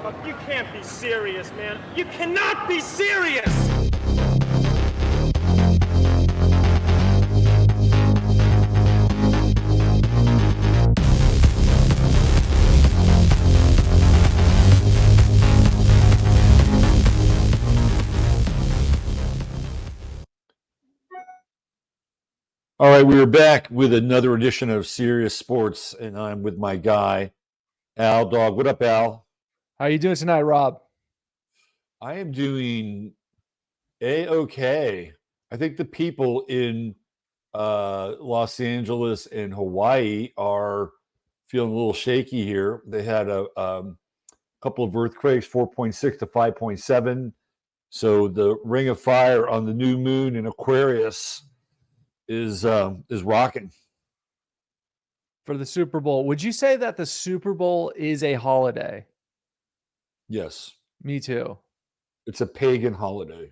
You can't be serious, man. You cannot be serious! All right, we are back with another edition of Sirius Sports, and I'm with my guy, Al Dawg. What up, Al? How you doing tonight, Rob? I am doing A-okay. I think the people in Los Angeles and Hawaii are feeling a little shaky here. They had a couple of earthquakes, 4.6 to 5.7. So the ring of fire on the new moon in Aquarius is rocking. For the Super Bowl, would you say that the Super Bowl is a holiday? Yes. Me too. It's a pagan holiday.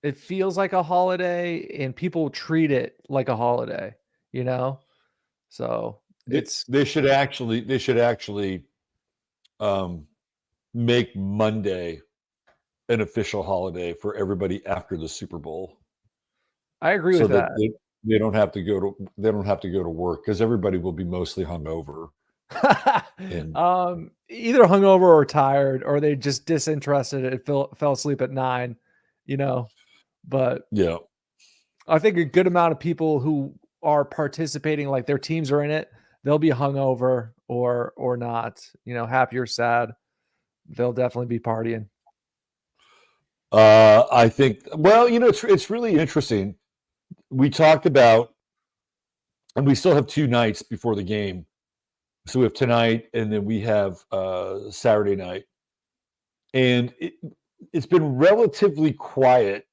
It feels like a holiday and people treat it like a holiday, you know? So they should actually make Monday an official holiday for everybody after the Super Bowl. I agree with that. They don't have to go to work because everybody will be mostly hungover. Either hungover or tired, or they just disinterested and fell asleep at 9, you know. But yeah, I think a good amount of people who are participating, like their teams are in it, they'll be hungover or not, you know, happy or sad. They'll definitely be partying. I think, well, you know, it's really interesting. We talked about, and we still have 2 nights before the game. So we have tonight, and then we have Saturday night. And it's been relatively quiet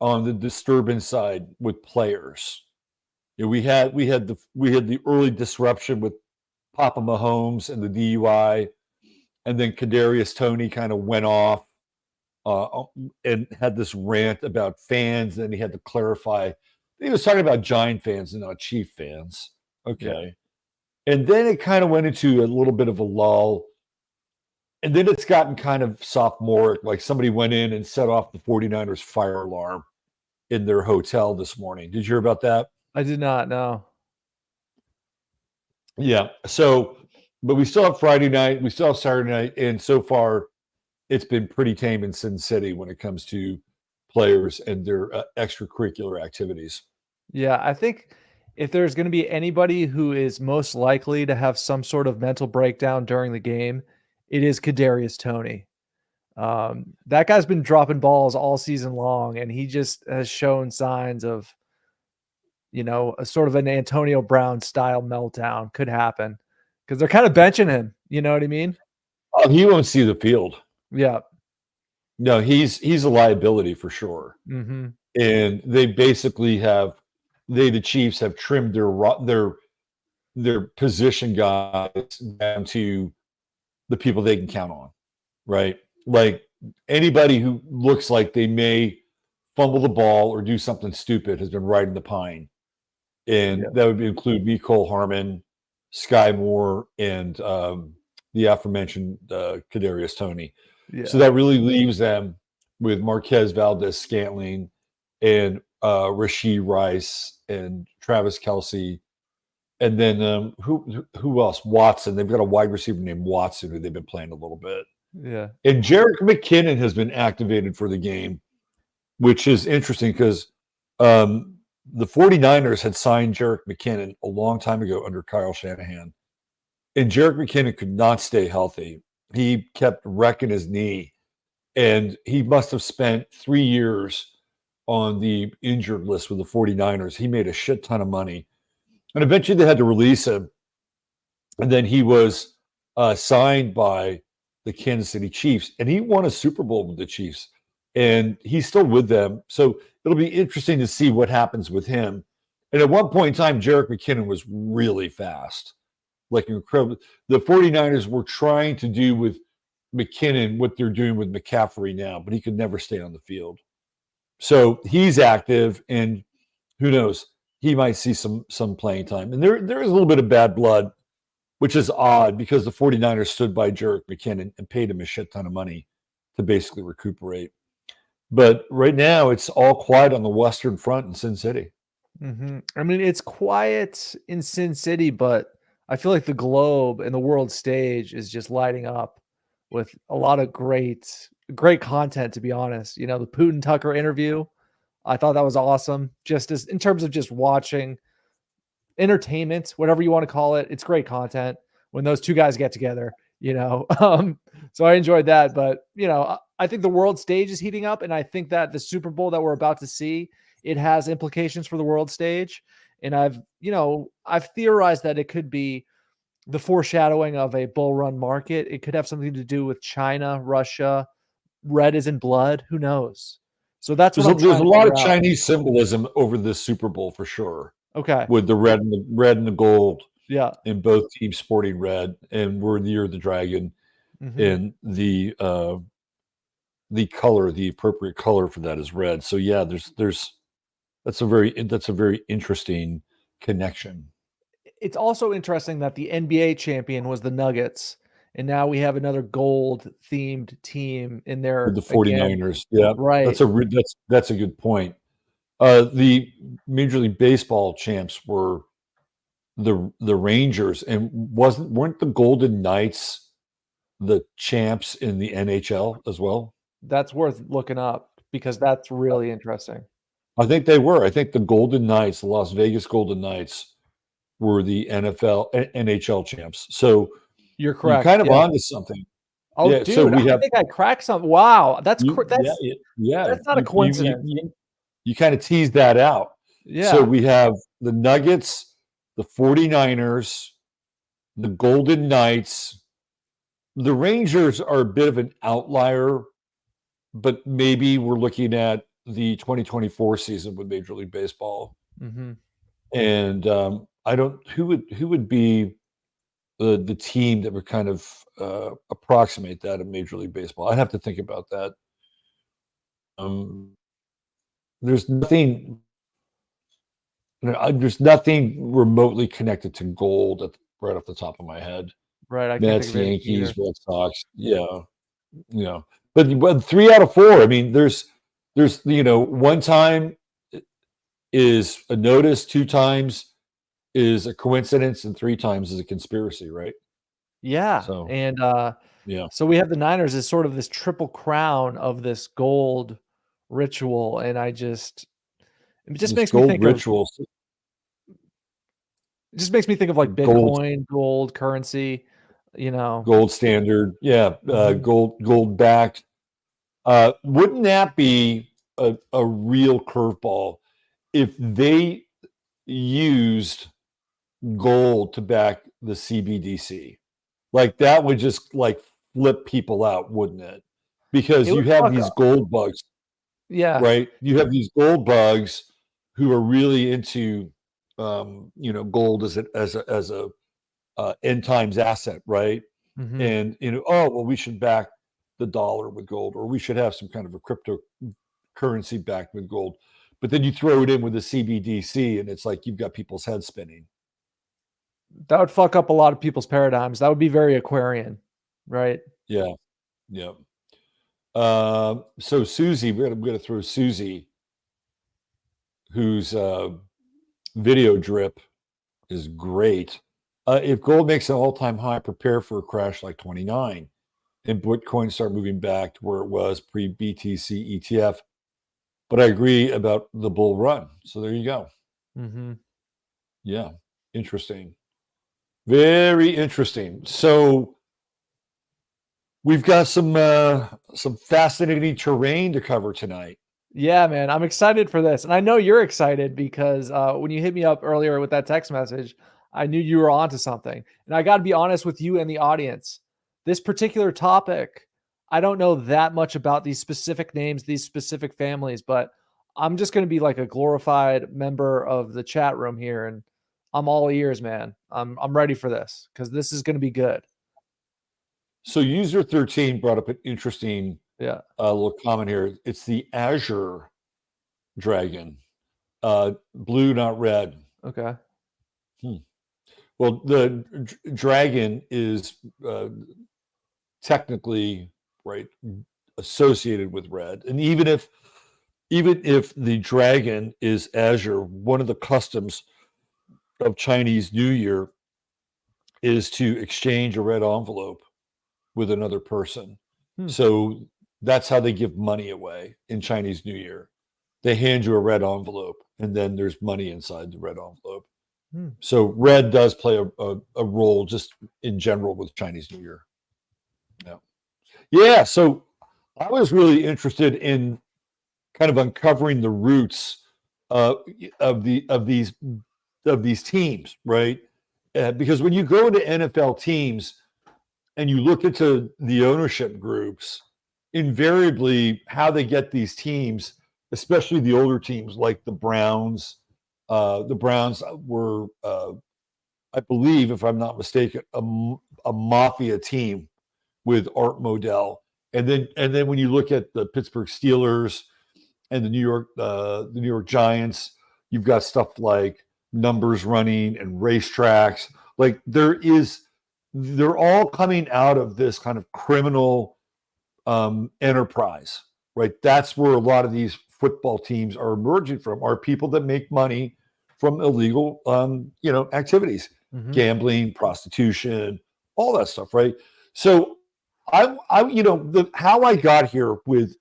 on the disturbance side with players. You know, we had the early disruption with Papa Mahomes and the DUI, and then Kadarius Toney kind of went off and had this rant about fans. And then he had to clarify. He was talking about Giant fans and not Chief fans. Okay. Yeah. And then it kind of went into a little bit of a lull. And then it's gotten kind of sophomoric, like somebody went in and set off the 49ers fire alarm in their hotel this morning. Did you hear about that? I did not, no. Yeah. So, but we still have Friday night, we still have Saturday night, and so far it's been pretty tame in Sin City when it comes to players and their extracurricular activities. Yeah, I think if there's going to be anybody who is most likely to have some sort of mental breakdown during the game, it is Kadarius Toney. That guy's been dropping balls all season long, and he just has shown signs of, you know, a sort of an Antonio Brown style meltdown could happen because they're kind of benching him. You know what I mean? Oh, he won't see the field. Yeah. No, he's a liability for sure. Mm-hmm. And they basically the Chiefs have trimmed their position guys down to the people they can count on, right? Like anybody who looks like they may fumble the ball or do something stupid has been riding the pine. And that would include Mecole Hardman, Sky Moore, and the aforementioned Kadarius Toney. Yeah. So that really leaves them with Marquez Valdez-Scantling and Rashee Rice and Travis Kelce. And then who else? Watson. They've got a wide receiver named Watson who they've been playing a little bit. Yeah. And Jerick McKinnon has been activated for the game, which is interesting because the 49ers had signed Jerick McKinnon a long time ago under Kyle Shanahan. And Jerick McKinnon could not stay healthy. He kept wrecking his knee. And he must have spent 3 years on the injured list with the 49ers. He made a shit ton of money. And eventually they had to release him. And then he was signed by the Kansas City Chiefs. And he won a Super Bowl with the Chiefs. And he's still with them. So it'll be interesting to see what happens with him. And at one point in time, Jerick McKinnon was really fast. Like incredible. The 49ers were trying to do with McKinnon what they're doing with McCaffrey now, but he could never stay on the field. So he's active, and who knows? He might see some playing time. And there is a little bit of bad blood which is odd because the 49ers stood by Jerick McKinnon and paid him a shit ton of money to basically recuperate. But right now, it's all quiet on the Western Front in Sin City. I mean, it's quiet in Sin City, but I feel like the globe and the world stage is just lighting up with a lot of great content, to be honest. You know, the Putin Tucker interview, I thought that was awesome. Just as in terms of just watching entertainment, whatever you want to call it, it's great content when those two guys get together, you know. So I enjoyed that. But, you know, I think the world stage is heating up, and I think that the Super Bowl that we're about to see, it has implications for the world stage. And I've theorized that it could be the foreshadowing of a bull run market. It could have something to do with China, Russia. Red is in blood. Who knows? So that's what There's a lot of Chinese symbolism over this Super Bowl for sure. Okay. With the red and the gold. Yeah. And both teams sporting red, and we're in the year of the dragon, and the color, the appropriate color for that is red. So yeah, that's a very interesting connection. It's also interesting that the NBA champion was the Nuggets, and now we have another gold themed team in there. With the 49ers. Yeah. Right. That's a good point. The Major League Baseball champs were the Rangers, and weren't the Golden Knights the champs in the NHL as well? That's worth looking up because that's really interesting. I think they were. I think the Golden Knights, the Las Vegas Golden Knights, were the NHL champs. So you're correct. You're kind of onto something. Oh, yeah, dude, so I think I cracked something. Wow, that's that's not a coincidence. You kind of teased that out. Yeah. So we have the Nuggets, the 49ers, the Golden Knights. The Rangers are a bit of an outlier, but maybe we're looking at the 2024 season with Major League Baseball. And I don't who would be the team that would kind of approximate that in Major League Baseball. I'd have to think about that. There's nothing remotely connected to gold right off the top of my head. Right, Mets, Yankees, Red Sox. Yeah, but 3 out of 4. I mean, there's one time is a notice, 2 times is a coincidence, and 3 times is a conspiracy, right? Yeah. So, and so we have the Niners as sort of this triple crown of this gold ritual, and it just makes me think rituals. It just makes me think of like Bitcoin, gold currency, gold standard, gold backed. Wouldn't that be a real curveball if they used gold to back the CBDC? Like that would just like flip people out, wouldn't it? Because you have these gold bugs. Yeah. Right. You have these gold bugs who are really into gold as a end times asset, right? And we should back the dollar with gold, or we should have some kind of a cryptocurrency backed with gold. But then you throw it in with the CBDC, and it's like you've got people's heads spinning. That would fuck up a lot of people's paradigms. That would be very Aquarian, right? Yeah. So Susie, we're gonna throw Susie, whose video drip is great. If gold makes an all-time high, prepare for a crash like 29, and Bitcoin start moving back to where it was pre-BTC ETF. But I agree about the bull run. So there you go. Yeah, interesting. Very interesting. So we've got some fascinating terrain to cover tonight. Yeah, man, I'm excited for this, and I know you're excited because when you hit me up earlier with that text message, I knew you were onto something. And I got to be honest with you and the audience. This particular topic, I don't know that much about these specific names, these specific families, but I'm just going to be like a glorified member of the chat room here, and I'm all ears, man. I'm ready for this because this is going to be good. So user 13 brought up an interesting little comment here. It's the Azure Dragon, blue, not red. Okay. Well, the dragon is technically right associated with red, and even if the dragon is azure, one of the customs of Chinese New Year is to exchange a red envelope with another person. So that's how they give money away in Chinese New Year. They hand you a red envelope, and then there's money inside the red envelope. So red does play a role just in general with Chinese New Year. Yeah. So I was really interested in kind of uncovering the roots of these teams, right? Because when you go into NFL teams and you look into the ownership groups, invariably how they get these teams, especially the older teams like the Browns. The Browns were, I believe, if I'm not mistaken, a mafia team with Art Modell. And then when you look at the Pittsburgh Steelers and the New York Giants, you've got stuff like numbers running and racetracks. Like they're all coming out of this kind of criminal enterprise, right? That's where a lot of these football teams are emerging from, are people that make money from illegal, activities, gambling, prostitution, all that stuff, right? So how I got here with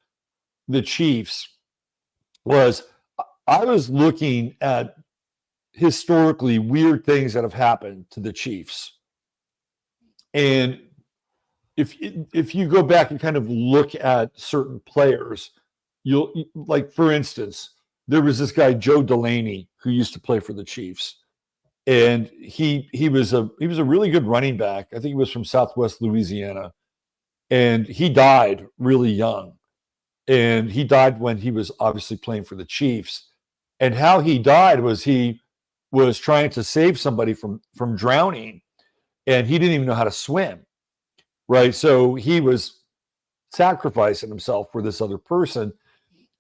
the Chiefs was I was looking at historically weird things that have happened to the Chiefs. And if you go back and kind of look at certain players, you'll, like, for instance, there was this guy, Joe Delaney, who used to play for the Chiefs. And he was a really good running back. I think he was from Southwest Louisiana. And he died really young. And he died when he was obviously playing for the Chiefs. And how he died was he was trying to save somebody from drowning, and he didn't even know how to swim, right? So he was sacrificing himself for this other person.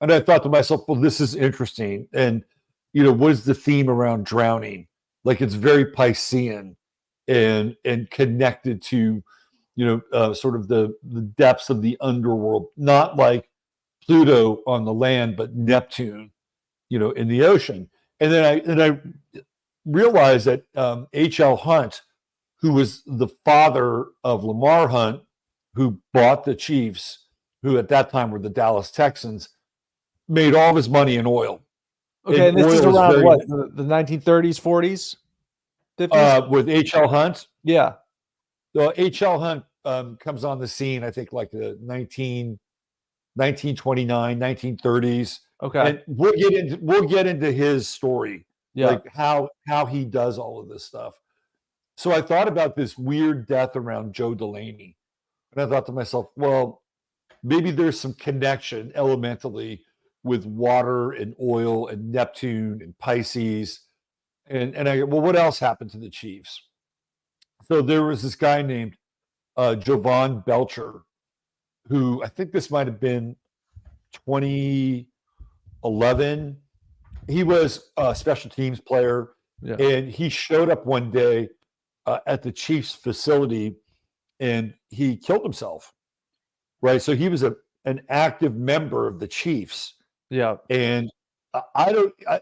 And I thought to myself, well, this is interesting. And, what is the theme around drowning? Like, it's very Piscean and connected to, sort of the depths of the underworld, not like Pluto on the land, but Neptune, in the ocean. And then I realized that H.L. Hunt, who was the father of Lamar Hunt, who bought the Chiefs, who at that time were the Dallas Texans, made all of his money in oil. Okay, and this is around what, the 1930s, 40s, 50s? With H.L. Hunt? Yeah. So H.L. Hunt comes on the scene, I think, like the 1929, 1930s. Okay. And we'll get into his story, like how he does all of this stuff. So I thought about this weird death around Joe Delaney. And I thought to myself, well, maybe there's some connection elementally with water and oil and Neptune and Pisces. And I go, well, what else happened to the Chiefs? So there was this guy named Jovan Belcher, who I think this might have been 2011. He was a special teams player, and he showed up one day at the Chiefs facility, and he killed himself. Right, so he was an active member of the Chiefs. Yeah, and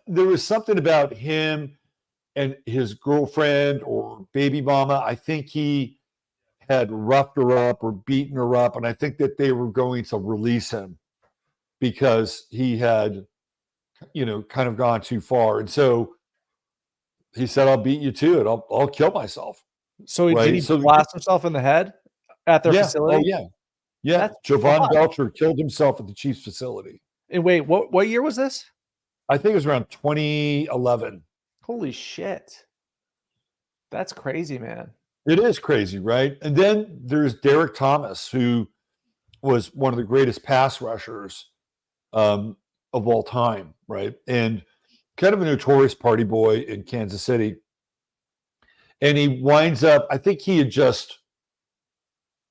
there was something about him and his girlfriend or baby mama. I think he had roughed her up or beaten her up, and I think that they were going to release him because he had, kind of gone too far. And so he said, "I'll beat you to it. I'll kill myself." So did he blast himself in the head at their facility? Oh yeah. Jovan Belcher killed himself at the Chiefs facility. And wait, what year was this? I think it was around 2011. Holy shit. That's crazy, man. It is crazy, right? And then there's Derek Thomas, who was one of the greatest pass rushers of all time, right? And kind of a notorious party boy in Kansas City. And he winds up, I think he had just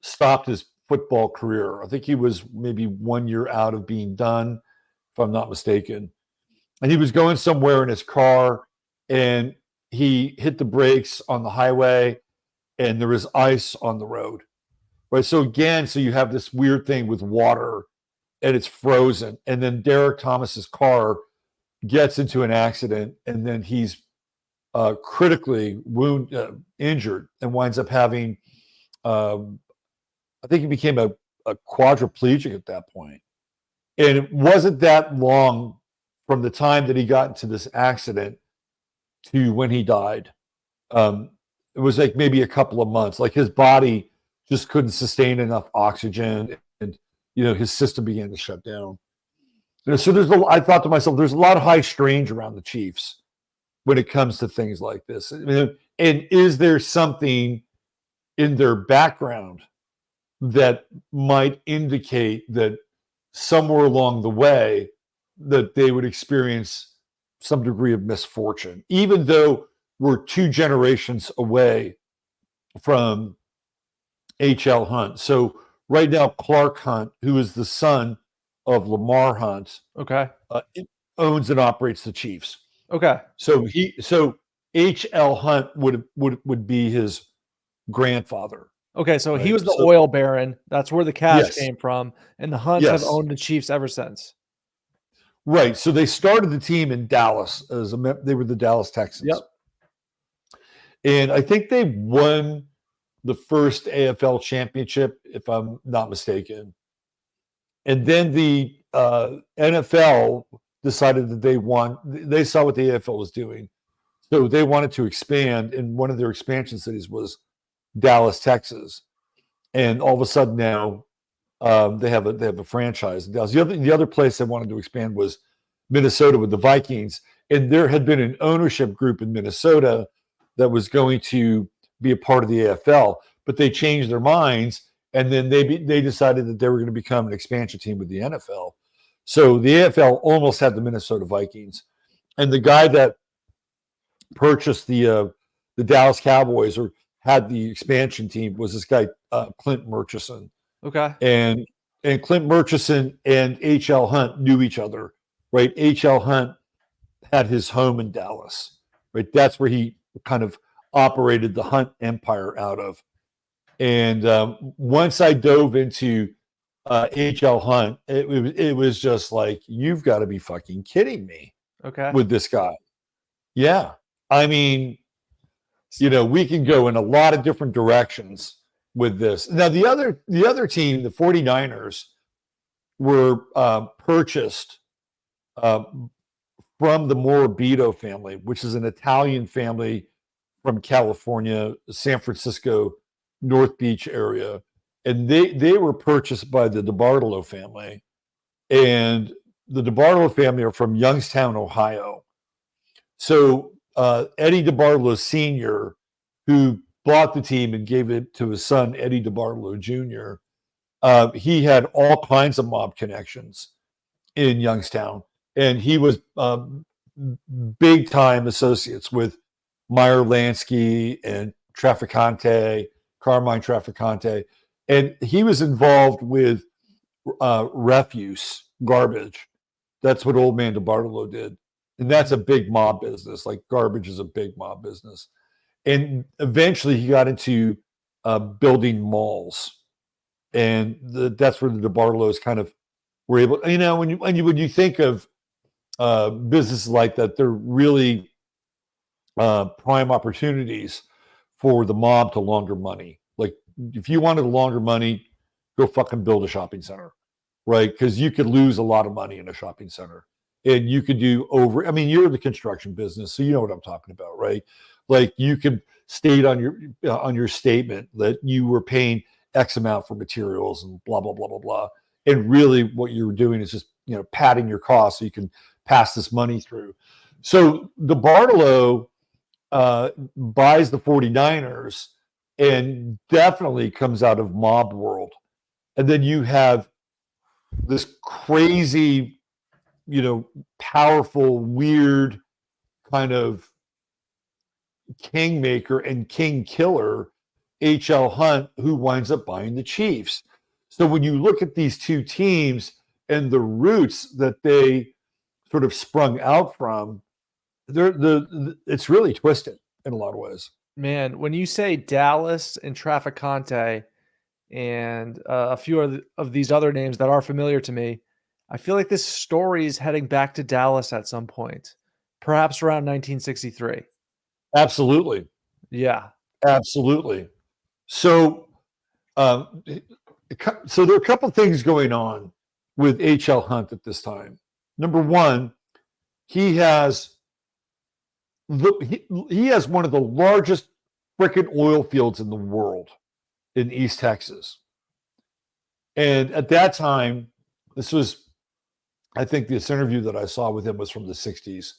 stopped his football career. I think he was maybe 1 year out of being done, if I'm not mistaken. And he was going somewhere in his car, and he hit the brakes on the highway and there was ice on the road. Right. So again, so you have this weird thing with water and it's frozen. And then Derek Thomas's car gets into an accident and then he's critically injured and winds up having, I think he became a quadriplegic at that point. And it wasn't that long from the time that he got into this accident to when he died. It was like maybe a couple of months. Like his body just couldn't sustain enough oxygen, and his system began to shut down. So I thought to myself, there's a lot of high strain around the Chiefs when it comes to things like this. I mean, and is there something in their background that might indicate that somewhere along the way that they would experience some degree of misfortune, even though we're 2 generations away from H.L. Hunt? So right now, Clark Hunt, who is the son of Lamar Hunt, owns and operates the Chiefs. Okay. So H.L. Hunt would be his grandfather. Okay, so he was the oil baron. That's where the cash came from, and the Hunts have owned the Chiefs ever since. Right. So they started the team in Dallas they were the Dallas Texans. Yep. And I think they won the first AFL championship, if I'm not mistaken. And then the NFL decided that they saw what the AFL was doing. So they wanted to expand, and one of their expansion cities was Dallas, Texas. And all of a sudden now they have a franchise in Dallas. The other place they wanted to expand was Minnesota with the Vikings. And there had been an ownership group in Minnesota that was going to be a part of the AFL, but they changed their minds, and then they decided that they were going to become an expansion team with the NFL. So the AFL almost had the Minnesota Vikings, and the guy that purchased the Dallas Cowboys or had the expansion team was this guy Clint Murchison. Okay, and Clint Murchison and H.L. Hunt knew each other, right? H.L. Hunt had his home in Dallas, right? That's where he kind of operated the Hunt empire out of. And once I dove into H.L. Hunt, it was just like, you've got to be fucking kidding me. Okay. With this guy. Yeah. I mean, we can go in a lot of different directions with this. Now, the other team, the 49ers, were purchased from the Morabito family, which is an Italian family from California, San Francisco, North Beach area. And they were purchased by the DeBartolo family. And the DeBartolo family are from Youngstown, Ohio. So Eddie DeBartolo Sr., who bought the team and gave it to his son, Eddie DeBartolo Jr., he had all kinds of mob connections in Youngstown. And he was big time associates with Meyer Lansky and Trafficante, Carmine Trafficante. And he was involved with refuse, garbage. That's what old man DeBartolo did. And that's a big mob business. Like garbage is a big mob business. And eventually he got into building malls. And that's where the DeBartolos kind of were able, when you think of businesses like that, they're really prime opportunities for the mob to launder money. Like if you wanted to launder money, go fucking build a shopping center, right? Because you could lose a lot of money in a shopping center. And you could do you're in the construction business, so you know what I'm talking about, right? Like you could state on your statement that you were paying X amount for materials and blah, blah, blah, blah, blah. And really what you were doing is just, padding your costs so you can pass this money through. So DeBartolo buys the 49ers and definitely comes out of mob world. And then you have this crazy, powerful, weird kind of kingmaker and king killer, H.L. Hunt, who winds up buying the Chiefs. So when you look at these two teams and the roots that they sort of sprung out from, it's really twisted. in a lot of ways. Man, when you say Dallas and Trafficante and a few of these other names that are familiar to me, I feel like this story is heading back to Dallas at some point, perhaps around 1963. Absolutely. Yeah. Absolutely. So, so there are a couple of things going on with H.L. Hunt at this time. Number one, he has one of the largest frickin' oil fields in the world in East Texas. And at that time, I think this interview that I saw with him was from the 60s.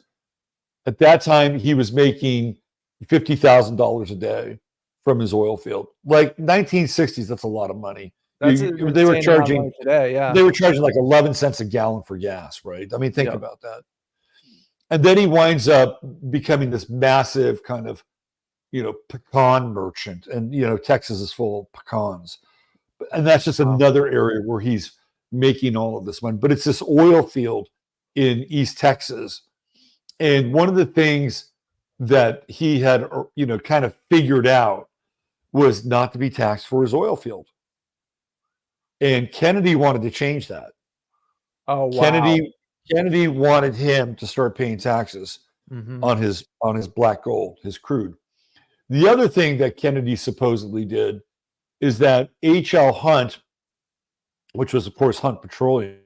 At that time, he was making $50,000 a day from his oil field. Like 1960s, that's a lot of money. That's they were charging today, yeah. They were charging like 11 cents a gallon for gas, right? I mean, think about that. And then he winds up becoming this massive kind of, pecan merchant. And, Texas is full of pecans. And that's just another area where he's making all of this money. But it's this oil field in East Texas. And one of the things that he had, kind of figured out was not to be taxed for his oil field. And Kennedy wanted to change that. Oh, wow. Kennedy wanted him to start paying taxes on his black gold, his crude. The other thing that Kennedy supposedly did is that H.L. Hunt, which was, of course, Hunt Petroleum,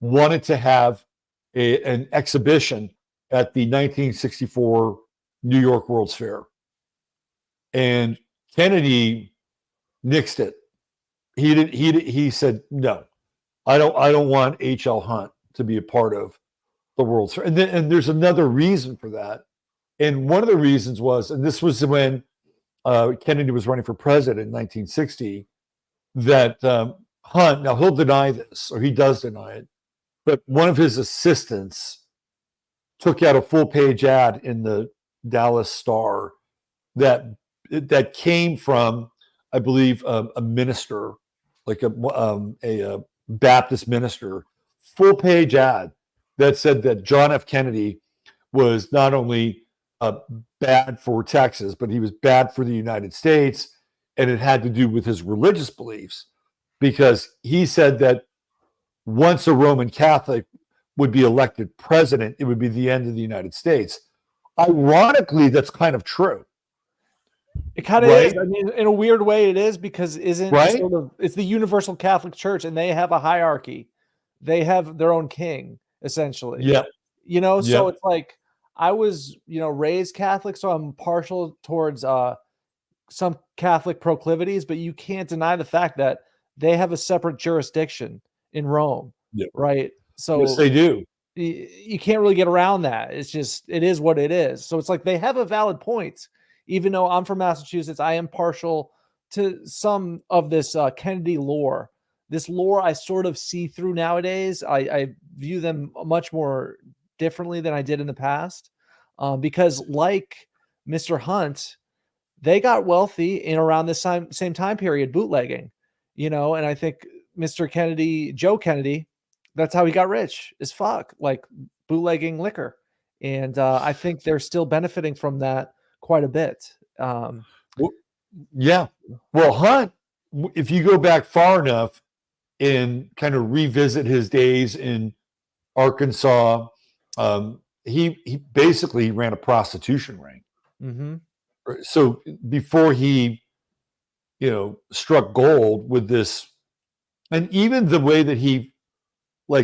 wanted to have an exhibition at the 1964 New York World's Fair. And Kennedy nixed it. He said, no, I don't want H.L. Hunt to be a part of the World's Fair. And there's another reason for that. And one of the reasons was, and this was when Kennedy was running for president in 1960, that Hunt, now he'll deny this, or he does deny it, but one of his assistants took out a full-page ad in the Dallas Star that came from, I believe, a minister, like a Baptist minister, full-page ad that said that John F. Kennedy was not only bad for Texas, but he was bad for the United States, and it had to do with his religious beliefs, because he said that once a Roman Catholic would be elected president, it would be the end of the United States. Ironically, that's kind of true. It kind of is. I mean, in a weird way, it is, because it's the Universal Catholic Church, and they have a hierarchy. They have their own king, essentially. Yeah. So it's like, I was, raised Catholic, so I'm partial towards some Catholic proclivities, but you can't deny the fact that they have a separate jurisdiction in Rome, right? So yes, they do. You can't really get around that. It's just, it is what it is. So it's like, they have a valid point. Even though I'm from Massachusetts, I am partial to some of this Kennedy lore. This lore I sort of see through nowadays. I view them much more differently than I did in the past, because like Mr. Hunt, they got wealthy in around this same time period, bootlegging, and I think Mr. Kennedy, Joe Kennedy, that's how he got rich as fuck, like bootlegging liquor. And I think they're still benefiting from that quite a bit. Well, Hunt, if you go back far enough and kind of revisit his days in Arkansas, he basically ran a prostitution ring. So before he, struck gold with this, and even the way that he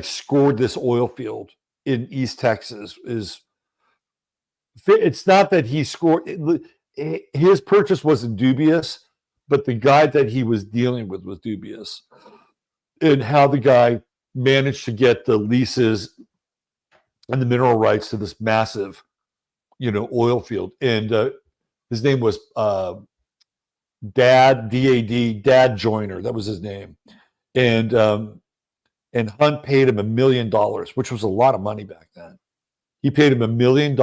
scored this oil field in East Texas it's not that he scored. His purchase wasn't dubious, but the guy that he was dealing with was dubious, and how the guy managed to get the leases and the mineral rights to this massive, oil field. And his name was Dad Joyner. That was his name. And Hunt paid him $1 million, which was a lot of money back then. He paid him $1 million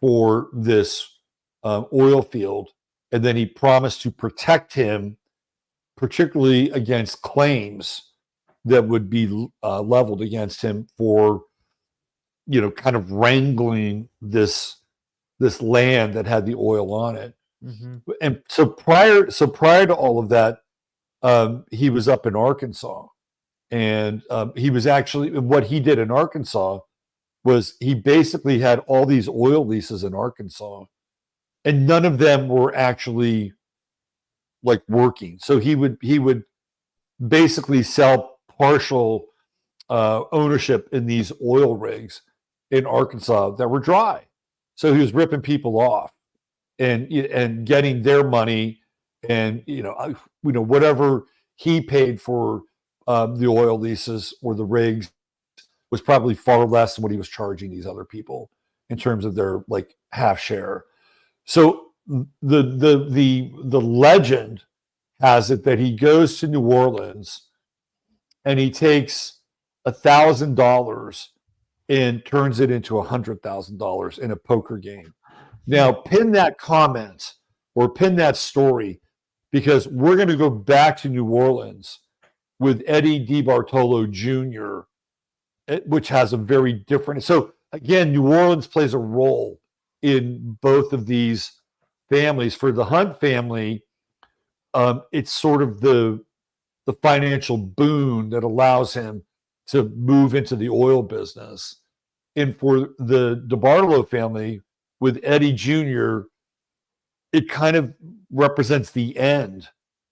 for this oil field, and then he promised to protect him, particularly against claims that would be leveled against him for, kind of wrangling this this land that had the oil on it. Mm-hmm. And so prior to all of that, he was up in Arkansas, and he was actually, what he did in Arkansas was he basically had all these oil leases in Arkansas, and none of them were actually like working. So he would basically sell partial ownership in these oil rigs in Arkansas that were dry. So he was ripping people off and getting their money, and whatever he paid for the oil leases or the rigs was probably far less than what he was charging these other people in terms of their like half share. So the legend has it that he goes to New Orleans and he takes $1,000 and turns it into $100,000 in a poker game. Now, pin that comment or pin that story, because we're going to go back to New Orleans with Eddie DeBartolo Jr., which has a very different. So again, New Orleans plays a role in both of these families. For the Hunt family, it's sort of the financial boon that allows him to move into the oil business. And for the DeBartolo family, with Eddie Jr., it kind of represents the end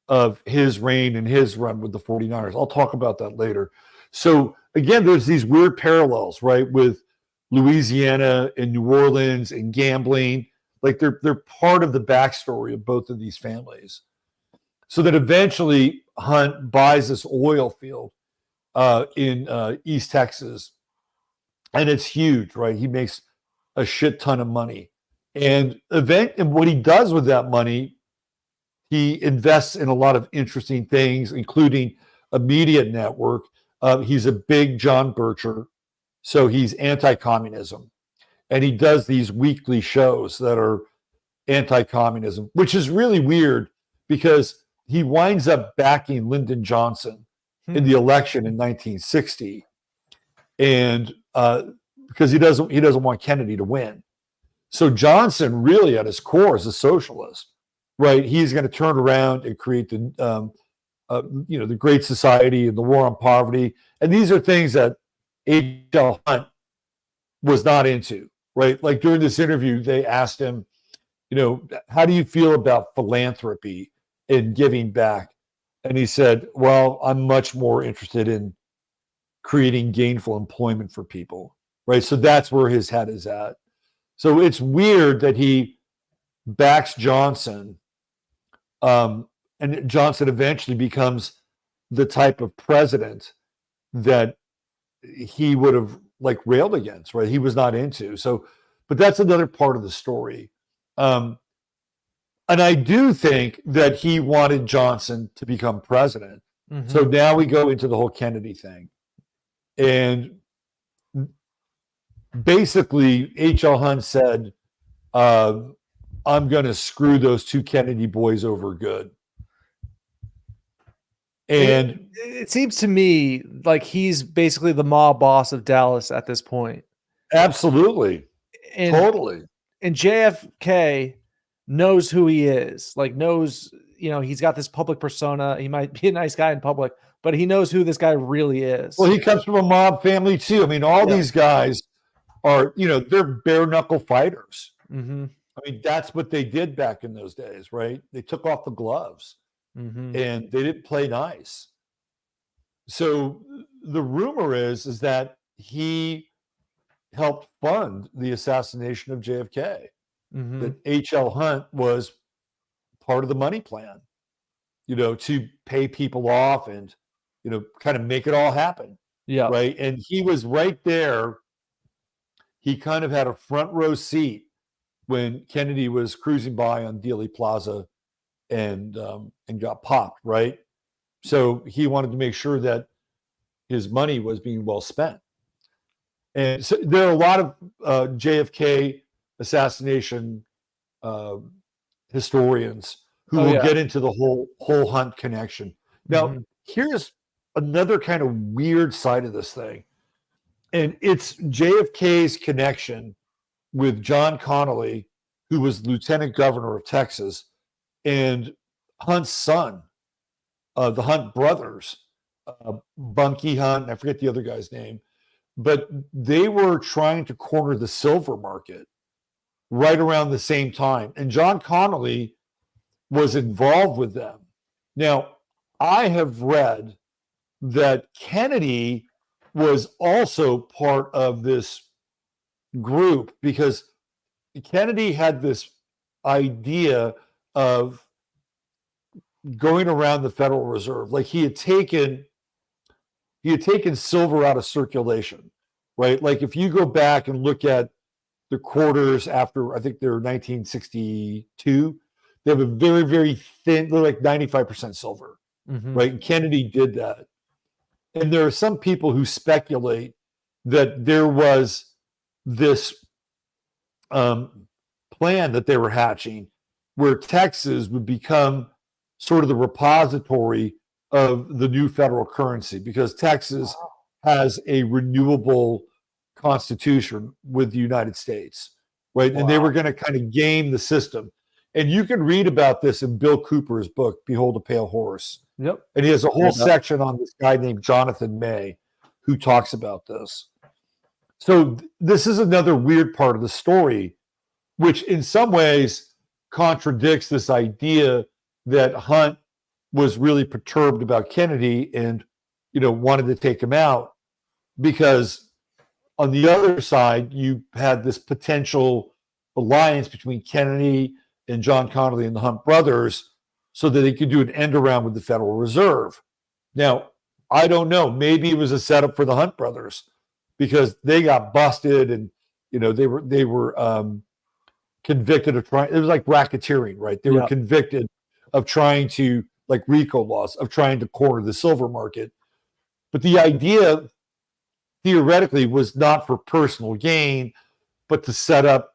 of his reign and his run with the 49ers. I'll talk about that later. So again, there's these weird parallels, right, with Louisiana and New Orleans and gambling. Like they're part of the backstory of both of these families. So that eventually Hunt buys this oil field in East Texas, and it's huge, right? He makes a shit ton of money. And what he does with that money, he invests in a lot of interesting things, including a media network. He's a big John Bircher, so he's anti-communism. And he does these weekly shows that are anti-communism, which is really weird because he winds up backing Lyndon Johnson in the election in 1960. And because he doesn't want Kennedy to win. So Johnson really at his core is a socialist, right? He's going to turn around and create the Great Society and the war on poverty. And these are things that H.L. Hunt was not into, right? Like during this interview, they asked him, how do you feel about philanthropy and giving back? And he said, well, I'm much more interested in creating gainful employment for people, right? So that's where his head is at. So it's weird that he backs Johnson, and Johnson eventually becomes the type of president that he would have like railed against, right? He was not into. So, but that's another part of the story. And I do think that he wanted Johnson to become president. Mm-hmm. So now we go into the whole Kennedy thing. And basically, H.L. Hunt said, I'm going to screw those two Kennedy boys over good. And it seems to me like he's basically the mob boss of Dallas at this point. Absolutely. Totally. And JFK knows who he is, like knows, he's got this public persona. He might be a nice guy in public, but he knows who this guy really is. Well, he comes from a mob family too. I mean, all these guys are, they're bare knuckle fighters. Mm-hmm. I mean, that's what they did back in those days, right? They took off the gloves and they didn't play nice. So the rumor is that he helped fund the assassination of JFK. Mm-hmm. That H.L. Hunt was part of the money plan, to pay people off and, kind of make it all happen. Yeah. Right. And he was right there. He kind of had a front row seat when Kennedy was cruising by on Dealey Plaza and got popped. Right. So he wanted to make sure that his money was being well spent. And so there are a lot of JFK assassination historians who will get into the whole Hunt connection. Now, here's another kind of weird side of this thing. And it's JFK's connection with John Connolly who was lieutenant governor of Texas, and Hunt's son, the Hunt brothers, Bunky Hunt, and I forget the other guy's name, but they were trying to corner the silver market right around the same time. And John Connolly was involved with them. Now, I have read that Kennedy was also part of this group because Kennedy had this idea of going around the Federal Reserve. Like he had taken silver out of circulation, right? Like if you go back and look at the quarters after, I think they're 1962, they have a very, very thin, they're like 95% silver, right? And Kennedy did that. And there are some people who speculate that there was this plan that they were hatching where Texas would become sort of the repository of the new federal currency because Texas has a renewable constitution with the United States, right? And they were going to kind of game the system. And you can read about this in Bill Cooper's book, Behold a Pale Horse. Yep. And he has a whole section on this guy named Jonathan May who talks about this. So this is another weird part of the story, which in some ways contradicts this idea that Hunt was really perturbed about Kennedy and, wanted to take him out, because on the other side, you had this potential alliance between Kennedy and John Connolly and the Hunt brothers so that they could do an end around with the Federal Reserve. Now, I don't know. Maybe it was a setup for the Hunt brothers because they got busted and, they were convicted of trying. It was like racketeering, right? They were convicted of trying to, like RICO laws, of trying to corner the silver market. But the idea theoretically was not for personal gain, but to set up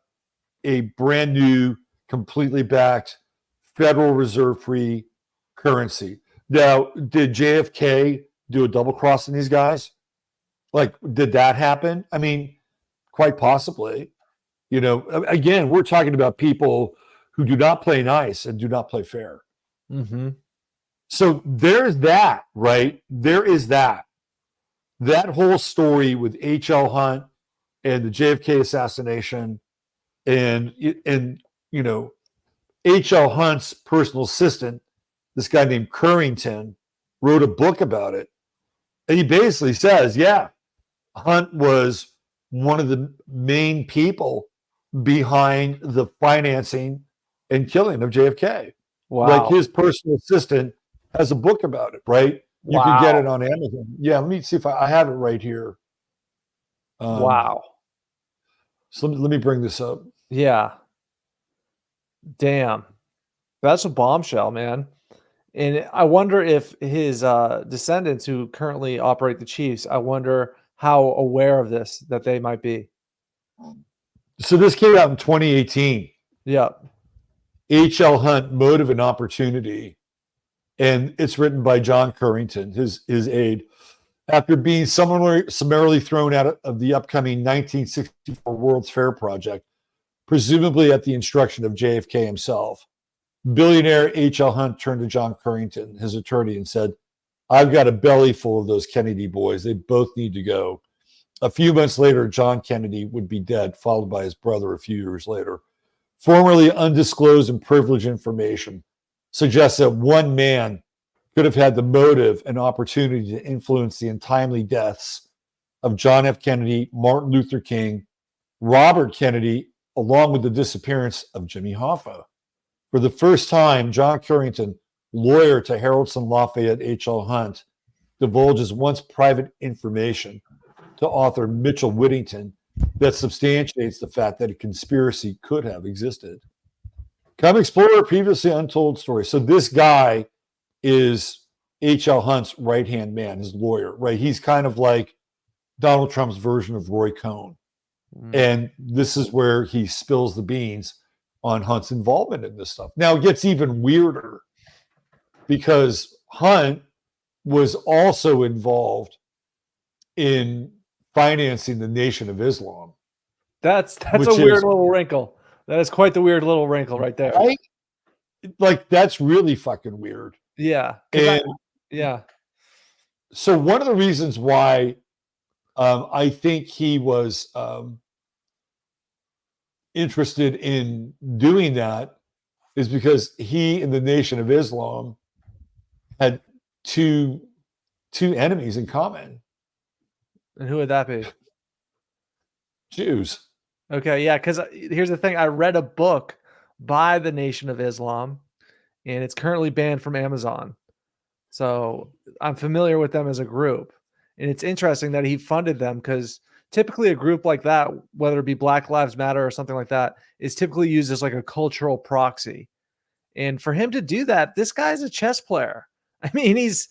a brand new, completely backed Federal Reserve free currency. Now, did JFK do a double cross in these guys? Like, did that happen? I mean, quite possibly. Again, we're talking about people who do not play nice and do not play fair. So there's that, right? There is that. That whole story with H.L. Hunt and the JFK assassination and H.L. Hunt's personal assistant, this guy named Currington, wrote a book about it. And he basically says, Hunt was one of the main people behind the financing and killing of JFK. Wow. Like his personal assistant has a book about it, right? You can get it on Amazon. Yeah, let me see if I have it right here. Wow. So let me bring this up. Yeah. Damn. That's a bombshell, man. And I wonder if his descendants who currently operate the Chiefs, I wonder how aware of this that they might be. So this came out in 2018. Yeah. H.L. Hunt, Motive and Opportunity. And it's written by John Currington, his aide. After being summarily thrown out of the upcoming 1964 World's Fair project, presumably at the instruction of JFK himself, billionaire H.L. Hunt turned to John Currington, his attorney, and said, "I've got a belly full of those Kennedy boys. They both need to go." A few months later, John Kennedy would be dead, followed by his brother a few years later. Formerly undisclosed and privileged information suggests that one man could have had the motive and opportunity to influence the untimely deaths of John F. Kennedy, Martin Luther King, Robert Kennedy, along with the disappearance of Jimmy Hoffa. For the first time, John Currington, lawyer to Harrelson Lafayette H.L. Hunt, divulges once private information to author Mitchell Whittington that substantiates the fact that a conspiracy could have existed. Come explore a previously untold story. So this guy is H.L. Hunt's right-hand man, his lawyer, right? He's kind of like Donald Trump's version of Roy Cohn. And this is where he spills the beans on Hunt's involvement in this stuff. Now it gets even weirder because Hunt was also involved in financing the Nation of Islam. That's a weird little wrinkle. That is quite the weird little wrinkle right there. Right? Like, that's really fucking weird. Yeah. And yeah. so one of the reasons why I think he was interested in doing that is because he and the Nation of Islam had two enemies in common. And who would that be? Jews. Okay, yeah, because here's the thing. I read a book by the Nation of Islam, and it's currently banned from Amazon. So I'm familiar with them as a group. And it's interesting that he funded them because typically a group like that, whether it be Black Lives Matter or something like that, is typically used as like a cultural proxy. And for him to do that, this guy's a chess player. I mean, he's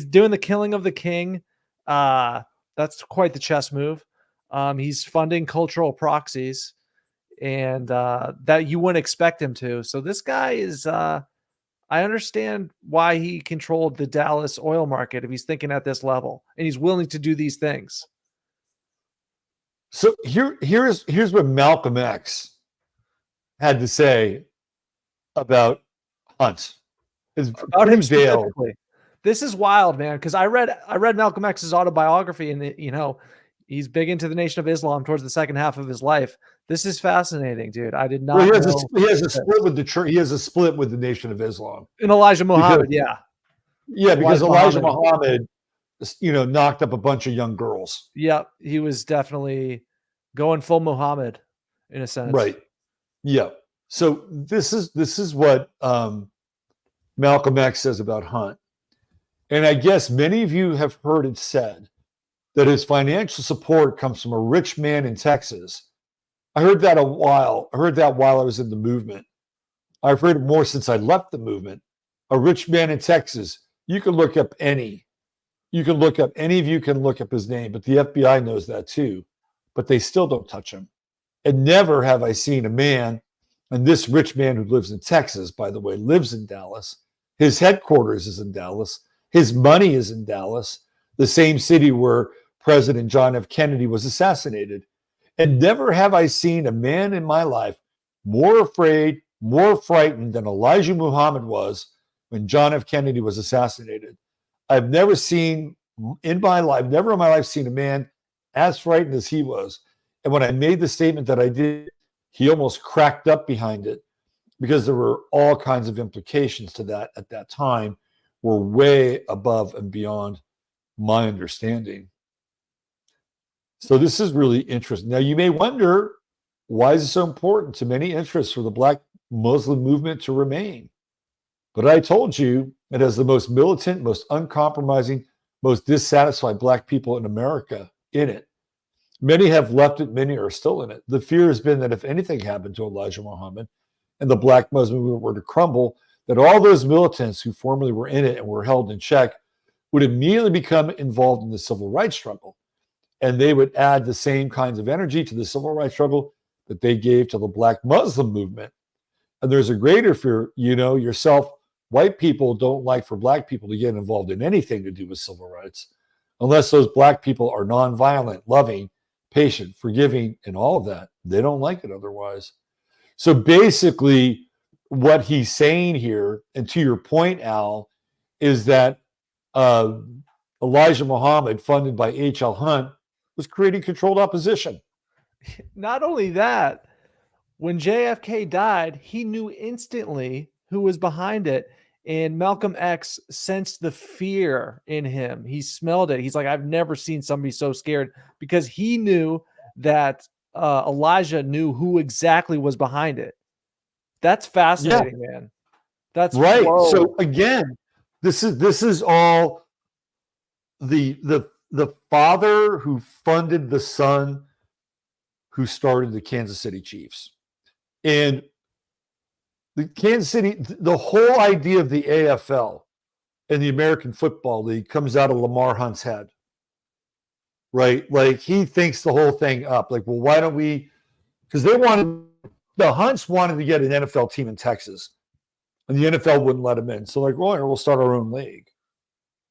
doing the killing of the king. That's quite the chess move. He's funding cultural proxies, and that you wouldn't expect him to. So this guy is, I understand why he controlled the Dallas oil market if he's thinking at this level, and he's willing to do these things. So here's what Malcolm X had to say about Hunt. About him specifically. This is wild, man, because I read Malcolm X's autobiography, and he's big into the Nation of Islam towards the second half of his life. This is fascinating, dude. I did not. Well, he has a split with the church. He has a split with the Nation of Islam. And Elijah Muhammad, yeah, because Elijah Muhammad, knocked up a bunch of young girls. Yep, he was definitely going full Muhammad in a sense, right? Yeah. So this is what Malcolm X says about Hunt, and I guess many of you have heard it said that his financial support comes from a rich man in Texas. I heard that while I was in the movement. I've heard it more since I left the movement. A rich man in Texas. You can look up any of you can look up his name, but the FBI knows that too. But they still don't touch him. And never have I seen a man, and this rich man who lives in Texas, by the way, lives in Dallas. His headquarters is in Dallas. His money is in Dallas, the same city where President John F. Kennedy was assassinated. And never have I seen a man in my life more afraid, more frightened than Elijah Muhammad was when John F. Kennedy was assassinated. I've never in my life seen a man as frightened as he was. And when I made the statement that I did, he almost cracked up behind it because there were all kinds of implications to that at that time were way above and beyond my understanding. So this is really interesting. Now, you may wonder, why is it so important to many interests for the Black Muslim movement to remain? But I told you, it has the most militant, most uncompromising, most dissatisfied Black people in America in it. Many have left it, many are still in it. The fear has been that if anything happened to Elijah Muhammad and the Black Muslim movement were to crumble, that all those militants who formerly were in it and were held in check would immediately become involved in the civil rights struggle. And they would add the same kinds of energy to the civil rights struggle that they gave to the Black Muslim movement. And there's a greater fear, yourself, white people don't like for Black people to get involved in anything to do with civil rights, unless those Black people are nonviolent, loving, patient, forgiving, and all of that. They don't like it otherwise. So basically, what he's saying here, and to your point, Al, is that Elijah Muhammad, funded by H.L. Hunt, was creating controlled opposition. Not only that, when JFK died, he knew instantly who was behind it. And Malcolm X sensed the fear in him. He smelled it. He's like, I've never seen somebody so scared, because he knew that Elijah knew who exactly was behind it. That's fascinating, man. That's right. Whoa. So again, this is all the father who funded the son who started the Kansas City Chiefs. And the Kansas City, the whole idea of the AFL and the American Football League comes out of Lamar Hunt's head, right? Like, he thinks the whole thing up. Like, well, why don't we, because the Hunts wanted to get an NFL team in Texas, and the NFL wouldn't let them in. So like, well, we'll start our own league.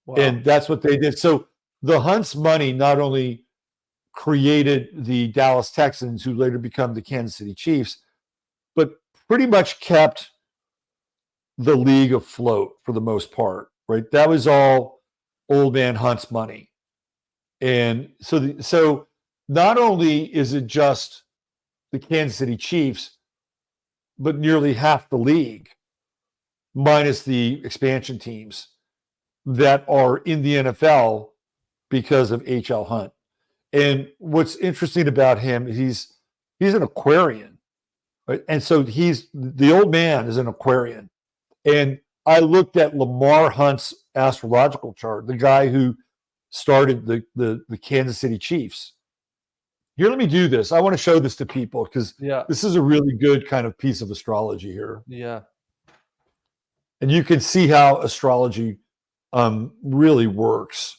Wow. And that's what they did. So the Hunts' money not only created the Dallas Texans, who later become the Kansas City Chiefs, pretty much kept the league afloat for the most part, right? That was all Old Man Hunt's money. And so not only is it just the Kansas City Chiefs, but nearly half the league, minus the expansion teams, that are in the NFL because of H.L. Hunt. And what's interesting about him is he's an Aquarian, right? And so the old man is an Aquarian. And I looked at Lamar Hunt's astrological chart, the guy who started the Kansas City Chiefs. Here, let me do this. I want to show this to people because this is a really good kind of piece of astrology here. Yeah. And you can see how astrology really works.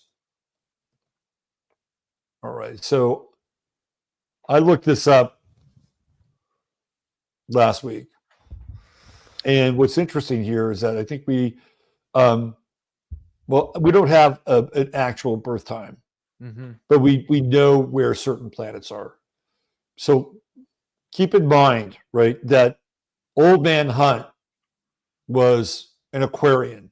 All right. So I looked this up last week. And what's interesting here is that I think we don't have an actual birth time, but we know where certain planets are. So keep in mind, right, that Old Man Hunt was an Aquarian,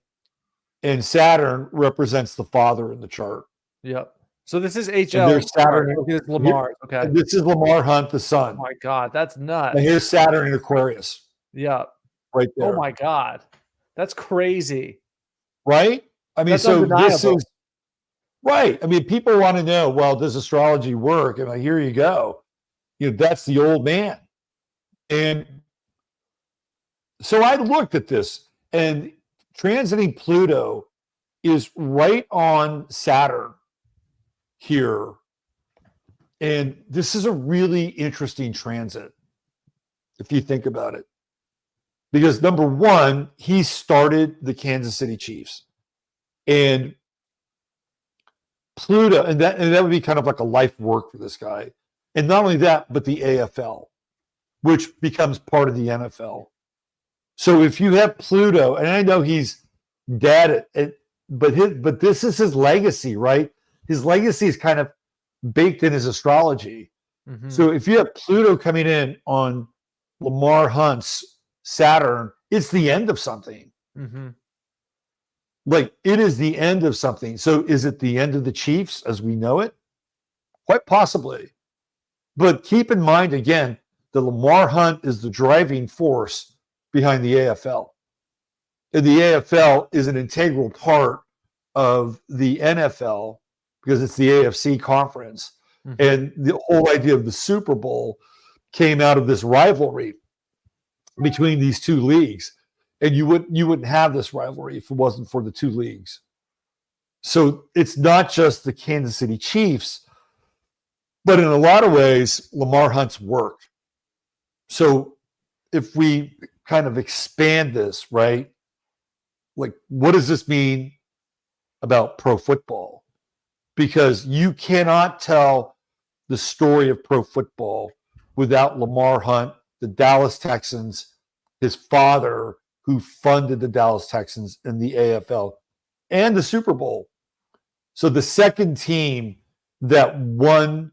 and Saturn represents the father in the chart. Yep. So this is HL. There's Saturn. Here's Lamar. Okay. This is Lamar Hunt, the son. Oh my God, that's nuts. And here's Saturn in Aquarius. Yeah. Right there. Oh my God. That's crazy. Right? I mean, That's so undeniable. this is right. I mean, people want to know, well, does astrology work? And here you go. That's the old man. And so I looked at this, and transiting Pluto is right on Saturn here. And this is a really interesting transit, if you think about it. Because number one, he started the Kansas City Chiefs. And Pluto, and that would be kind of like a life work for this guy. And not only that, but the AFL, which becomes part of the NFL. So if you have Pluto, and I know he's dead, but this is his legacy, right? His legacy is kind of baked in his astrology. So if you have Pluto coming in on Lamar Hunt's Saturn, it's the end of something. Like, it is the end of something. So is it the end of the Chiefs as we know it? Quite possibly. But keep in mind, again, that Lamar Hunt is the driving force behind the AFL. And the AFL is an integral part of the NFL because it's the AFC conference. And the whole idea of the Super Bowl came out of this rivalry between these two leagues. And you wouldn't have this rivalry if it wasn't for the two leagues. So it's not just the Kansas City Chiefs, but in a lot of ways, Lamar Hunt's work. So if we kind of expand this, right? Like, what does this mean about pro football? Because you cannot tell the story of pro football without Lamar Hunt, the Dallas Texans, his father, who funded the Dallas Texans in the AFL and the Super Bowl. So the second team that won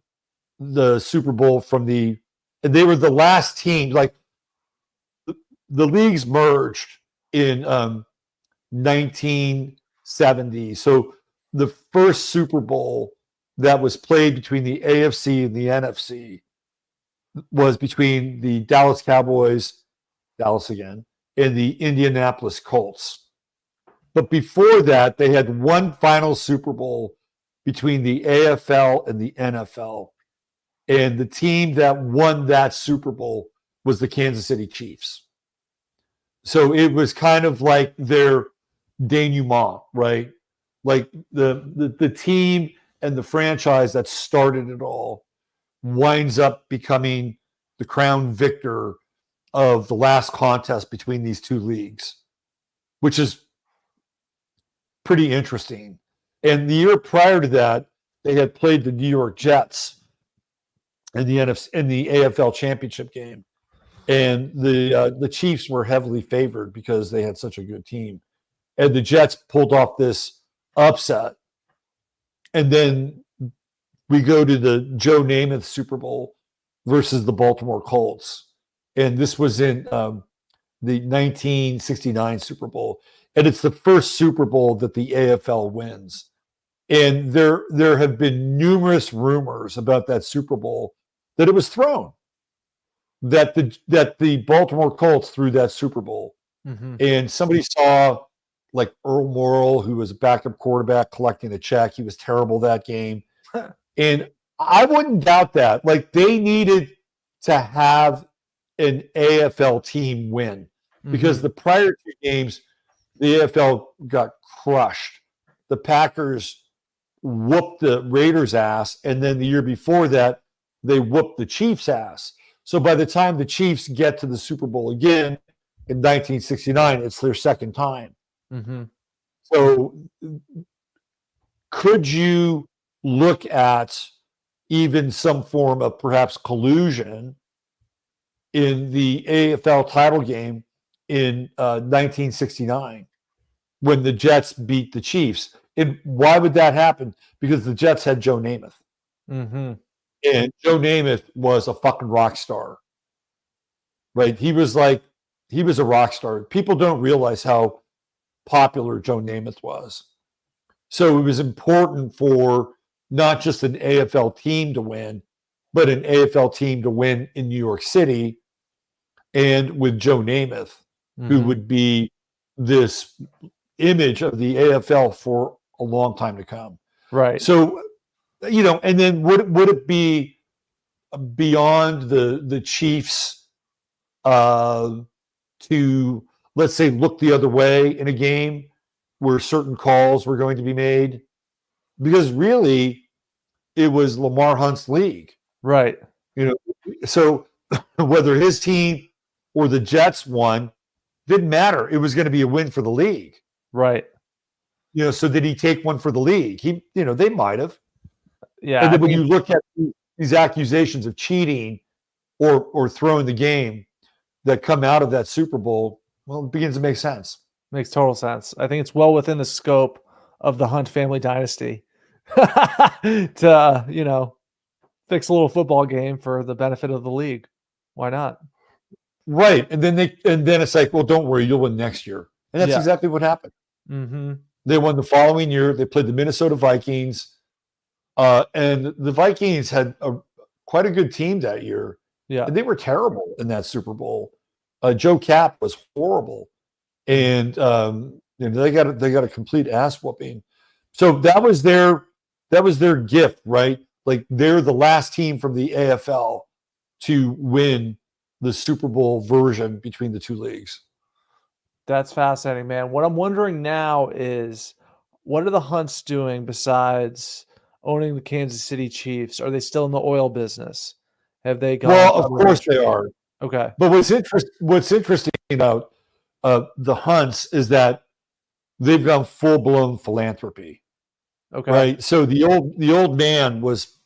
the Super Bowl and they were the last team, like the leagues merged in 1970. So the first Super Bowl that was played between the AFC and the NFC was between the Dallas Cowboys, Dallas again, and the Indianapolis Colts. But before that, they had one final Super Bowl between the AFL and the NFL. And the team that won that Super Bowl was the Kansas City Chiefs. So it was kind of like their denouement, right? Like the team and the franchise that started it all winds up becoming the crown victor of the last contest between these two leagues, which is pretty interesting. And the year prior to that, they had played the New York Jets in the AFL championship game. And the Chiefs were heavily favored because they had such a good team. And the Jets pulled off this upset. And then we go to the Joe Namath Super Bowl versus the Baltimore Colts. And this was in the 1969 Super Bowl, and it's the first Super Bowl that the AFL wins. And there have been numerous rumors about that Super Bowl that it was thrown, that the Baltimore Colts threw that Super Bowl. Mm-hmm. And somebody saw like Earl Morrall, who was a backup quarterback, collecting a check. He was terrible that game. And I wouldn't doubt that. Like, they needed to have an AFL team win, because the prior two games, the AFL got crushed. The Packers whooped the Raiders' ass, and then the year before that, they whooped the Chiefs' ass. So by the time the Chiefs get to the Super Bowl again in 1969, it's their second time. Mm-hmm. So could you look at even some form of perhaps collusion in the AFL title game in 1969 when the Jets beat the Chiefs? And why would that happen? Because the Jets had Joe Namath. Mm-hmm. And Joe Namath was a fucking rock star, right? He was a rock star. People don't realize how popular Joe Namath was. So it was important for not just an AFL team to win, but an AFL team to win in New York City, and with Joe Namath, who would be this image of the AFL for a long time to come. Right. So, and then would it be beyond the Chiefs to, let's say, look the other way in a game where certain calls were going to be made? Because really, it was Lamar Hunt's league. Right. So whether his team or the Jets won, didn't matter. It was going to be a win for the league. Right. So did he take one for the league? They might have. Yeah. And then when you look at these accusations of cheating or throwing the game that come out of that Super Bowl, well, it begins to make sense. Makes total sense. I think it's well within the scope of the Hunt family dynasty to, fix a little football game for the benefit of the league. Why not? Right. And then it's like, well, don't worry, you'll win next year. And that's exactly what happened. Mm-hmm. They won the following year. They played the Minnesota Vikings. And the Vikings had quite a good team that year. Yeah. And they were terrible in that Super Bowl. Joe Cap was horrible. And they got a complete ass whooping. So that was their gift, right? Like, they're the last team from the AFL to win the Super Bowl version between the two leagues. That's fascinating, man. What I'm wondering now is, what are the Hunts doing besides owning the Kansas City Chiefs? Are they still in the oil business? Have they gone? Well, of course they are. Okay. But what's interesting about the Hunts is that they've gone full-blown philanthropy. Okay. Right. So the old man was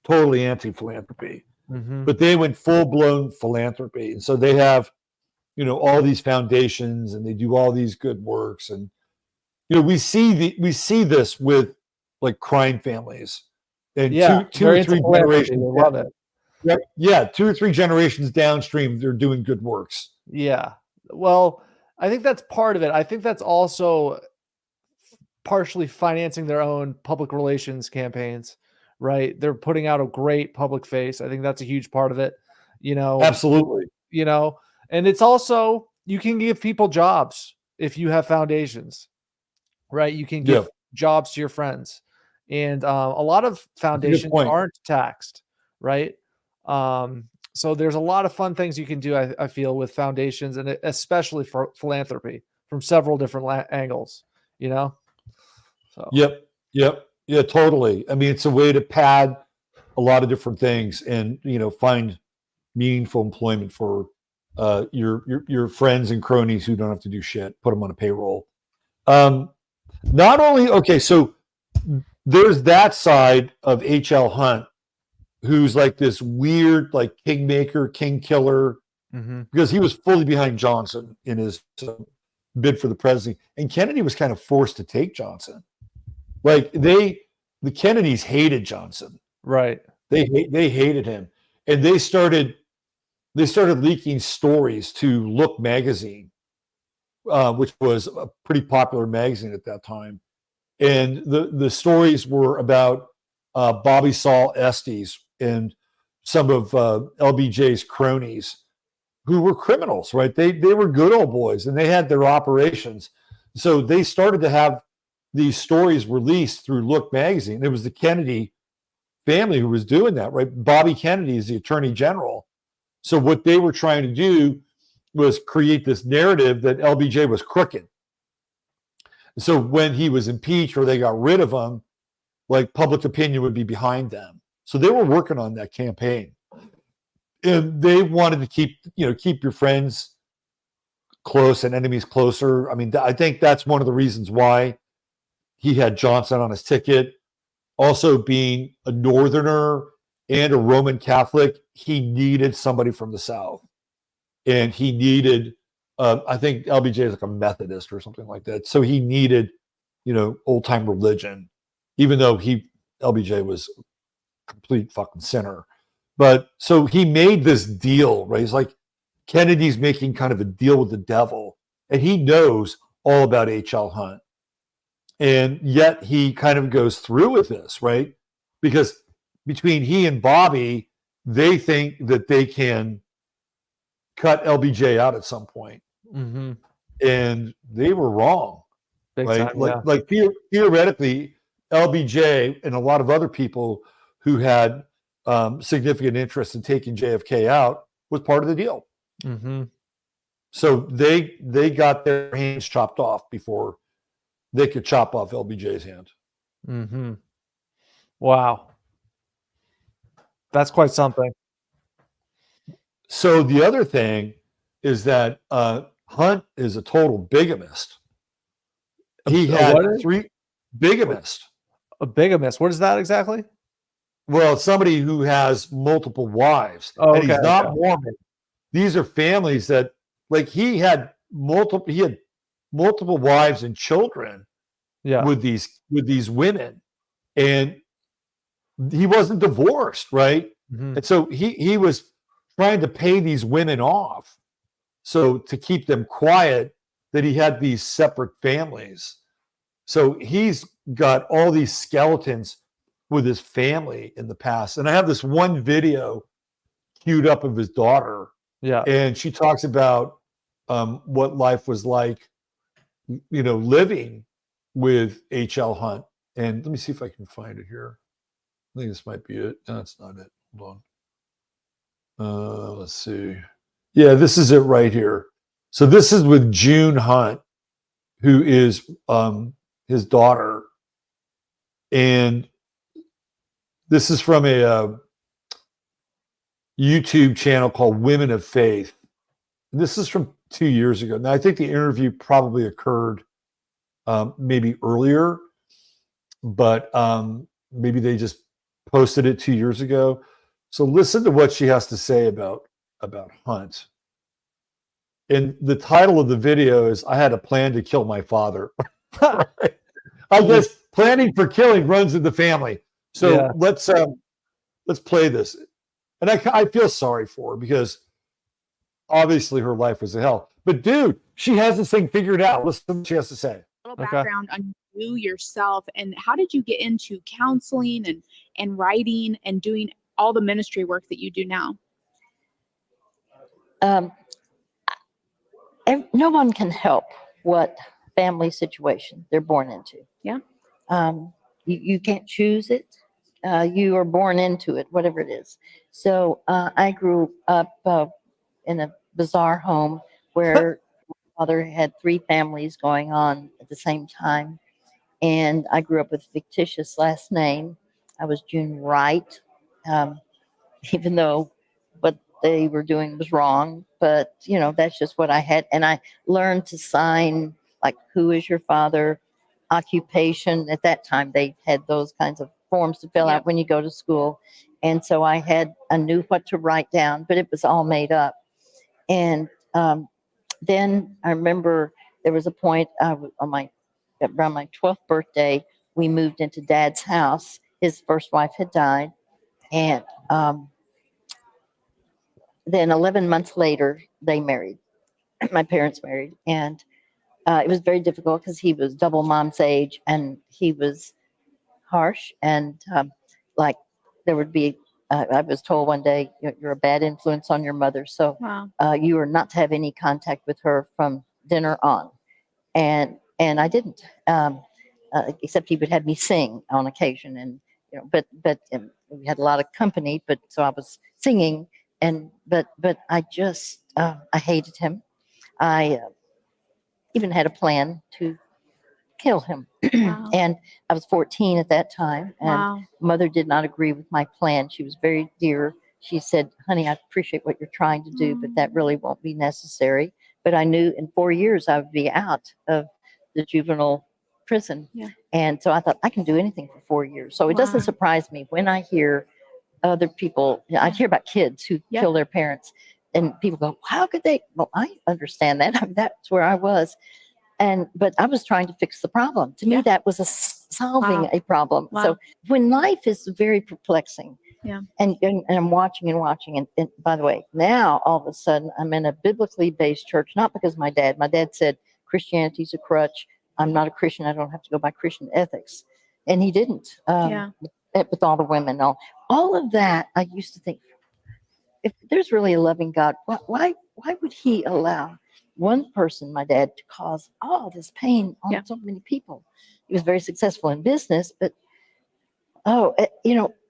totally anti-philanthropy, but they went full-blown philanthropy. And so they have, all these foundations, and they do all these good works. And, we see this with like crime families, and two or three generations. They love it. Yeah. 2 or 3 generations downstream, they're doing good works. Yeah. Well, I think that's part of it. I think that's also partially financing their own public relations campaigns, right? They're putting out a great public face. I think that's a huge part of it, Absolutely. And it's also, you can give people jobs if you have foundations, right? You can give jobs to your friends. And a lot of foundations aren't taxed, right? So there's a lot of fun things you can do, I feel, with foundations, and especially for philanthropy from several different angles, So. Yep. Yeah, totally. I mean, it's a way to pad a lot of different things and, find meaningful employment for your friends and cronies who don't have to do shit. Put them on a payroll. Not only, okay, so there's that side of H.L. Hunt, who's like this weird, like, kingmaker, king killer, because he was fully behind Johnson in his bid for the presidency. And Kennedy was kind of forced to take Johnson. Like, the Kennedys hated Johnson. Right. They hated him. And they started they started leaking stories to Look magazine, which was a pretty popular magazine at that time. And the stories were about Bobby Saul Estes and some of LBJ's cronies who were criminals, right? They were good old boys and they had their operations. So they started to have these stories released through Look magazine. It was the Kennedy family who was doing that, right? Bobby Kennedy is the attorney general. So what they were trying to do was create this narrative that LBJ was crooked. So when he was impeached or they got rid of him, like public opinion would be behind them. So they were working on that campaign. And they wanted to keep your friends close and enemies closer. I mean, I think that's one of the reasons why he had Johnson on his ticket. Also, being a Northerner and a Roman Catholic, he needed somebody from the South. And he needed, I think LBJ is like a Methodist or something like that. So he needed, old time religion, even though LBJ was a complete fucking sinner. But so he made this deal, right? He's like, Kennedy's making kind of a deal with the devil, and he knows all about H.L. Hunt. And yet he kind of goes through with this, right? Because between he and Bobby, they think that they can cut LBJ out at some point. Mm-hmm. And they were wrong. Big right? time, Like theoretically, LBJ and a lot of other people who had significant interest in taking JFK out was part of the deal. Mm-hmm. So they got their hands chopped off before they could chop off LBJ's hand. Mm-hmm. Wow. That's quite something. So the other thing is that Hunt is a total bigamist. He had three bigamist. A bigamist. What is that exactly? Well, somebody who has multiple wives. Oh, and he's okay, not okay. Mormon. These are families that, like, he had multiple wives and children with these women. And he wasn't divorced, right? Mm-hmm. And so he was trying to pay these women off. So to keep them quiet, that he had these separate families. So he's got all these skeletons with his family in the past. And I have this one video queued up of his daughter. Yeah. And she talks about what life was like, living with H.L. Hunt. And let me see if I can find it here. I think this might be it. No, that's not it. Hold on. Let's see. Yeah, this is it right here. So this is with June Hunt, who is his daughter. And this is from a YouTube channel called Women of Faith. This is from 2 years ago. Now, I think the interview probably occurred maybe earlier, but maybe they just posted it 2 years ago. So listen to what she has to say about Hunt. And the title of the video is, "I had a plan to kill my father." Right? I guess planning for killing runs in the family. So let's play this. And I feel sorry for her because obviously her life was a hell. But dude, she has this thing figured out. Listen to what she has to say. A little background on you yourself, and how did you get into counseling and writing and doing all the ministry work that you do now? No one can help what family situation they're born into. Yeah. You can't choose it. You are born into it, whatever it is. So I grew up in a bizarre home where my father had 3 families going on at the same time. And I grew up with a fictitious last name. I was June Wright, even though what they were doing was wrong. But, that's just what I had. And I learned to sign, like, who is your father, occupation. At that time, they had those kinds of forms to fill out when you go to school. And so I knew what to write down, but it was all made up. And then I remember there was a point around my 12th birthday, we moved into Dad's house. His first wife had died. And then 11 months later, they married. My parents married, and it was very difficult because he was double mom's age, and he was harsh, and like there would be. I was told one day, you're a bad influence on your mother, so Wow. you are not to have any contact with her from dinner on. And I didn't, except he would have me sing on occasion, and but we had a lot of company, but so I was singing, and but I just I hated him. I even had a plan to kill him. Wow. And I was 14 at that time, and Wow. mother did not agree with my plan. She was very dear. She said, honey, I appreciate what you're trying to do, but that really won't be necessary. But I knew in 4 years I would be out of the juvenile prison. Yeah. And so I thought I can do anything for 4 years. So it doesn't Wow. surprise me when I hear other people, I hear about kids who Yeah. kill their parents, and people go, how could they? Well, I understand that. I mean, that's where I was. But I was trying to fix the problem. To me, Yeah. that was solving Wow. a problem. Wow. So when life is very perplexing, Yeah. and I'm watching and watching, and by the way, now all of a sudden I'm in a biblically based church, not because my dad said Christianity's a crutch. I'm not a Christian. I don't have to go by Christian ethics, and he didn't. Yeah. With all the women, all of that, I used to think, if there's really a loving God, why would he allow one person, my dad, to cause all this pain on Yeah. so many people? He was very successful in business, but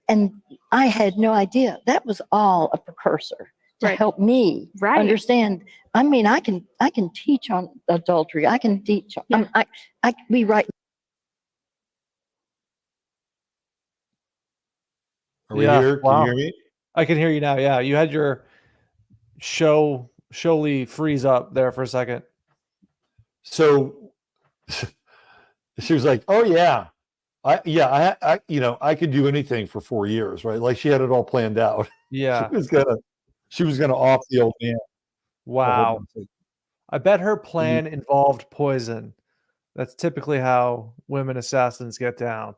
and I had no idea. That was all a precursor to Right. help me Right. understand. I mean, I can teach on adultery. I can teach. Yeah. We write. Are we Yeah, here? Can wow. you hear me? I can hear you now. Yeah, you had your showly freeze up there for a second. So she was like, "Oh yeah, I could do anything for 4 years, right?" Like she had it all planned out. Yeah. She was gonna off the old man. Oh, hold Wow. on a second. I bet her plan involved poison. That's typically how women assassins get down.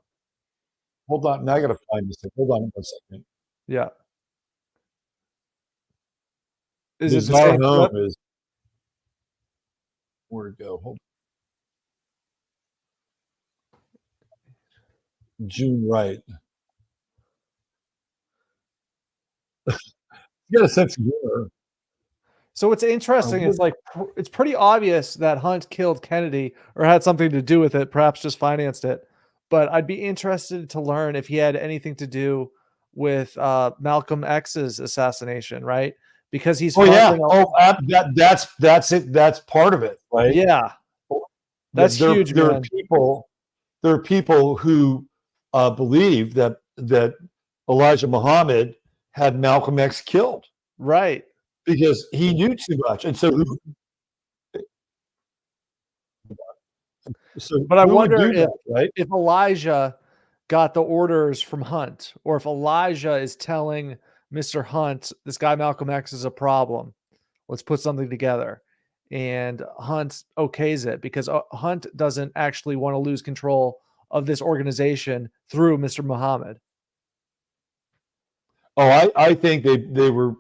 Hold on. Now I gotta find this thing. Hold on 1 second. Yeah. Is it the Bizarre same Home clip? is where'd it go? Hold on. June Wright. You got a sense of humor. So it's interesting. It's like it's pretty obvious that Hunt killed Kennedy or had something to do with it, perhaps just financed it. But I'd be interested to learn if he had anything to do with Malcolm X's assassination, right? Because he's Oh yeah. funding That's it. That's part of it, right? yeah, that's huge, There man. are people who believe that Elijah Muhammad had Malcolm X killed Right. because he knew too much, and so But I who would wonder do that, right? if Elijah got the orders from Hunt, or if Elijah is telling Mr. Hunt, this guy Malcolm X is a problem. Let's put something together. And Hunt okays it because Hunt doesn't actually want to lose control of this organization through Mr. Muhammad. Oh, I think they were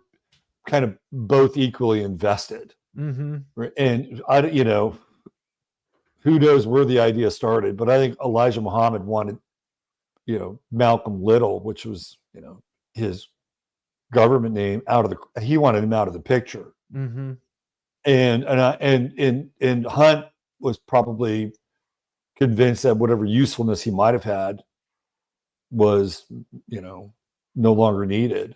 kind of both equally invested, Mm-hmm. right? And who knows where the idea started, but I think Elijah Muhammad wanted, Malcolm Little, which was, his government name, he wanted him out of the picture. Mm-hmm. And Hunt was probably convinced that whatever usefulness he might have had was, no longer needed.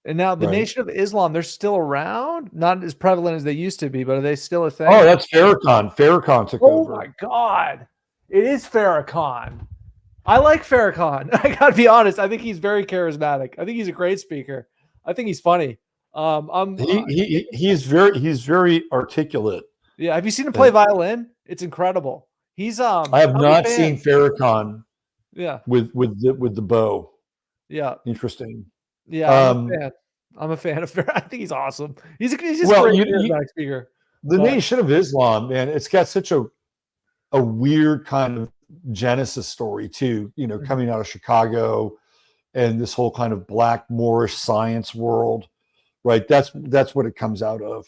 And now the Right. Nation of Islam, they're still around, not as prevalent as they used to be, but are they still a thing? Oh, that's Farrakhan. Farrakhan took over. Oh my God. It is Farrakhan. I like Farrakhan. I gotta be honest. I think he's very charismatic. I think he's a great speaker. I think he's funny. He's very articulate. Yeah. Have you seen him play violin? It's incredible. He's I have I'm a not fan. seen Farrakhan Yeah. with the bow. Yeah. Interesting. Yeah. I'm a fan. I'm a fan of Farrakhan. I think he's awesome. He's just Well, a great charismatic speaker. The Nation of Islam, man, it's got such a weird kind of genesis story too, coming out of Chicago and this whole kind of black Moorish science world, right? That's what it comes out of.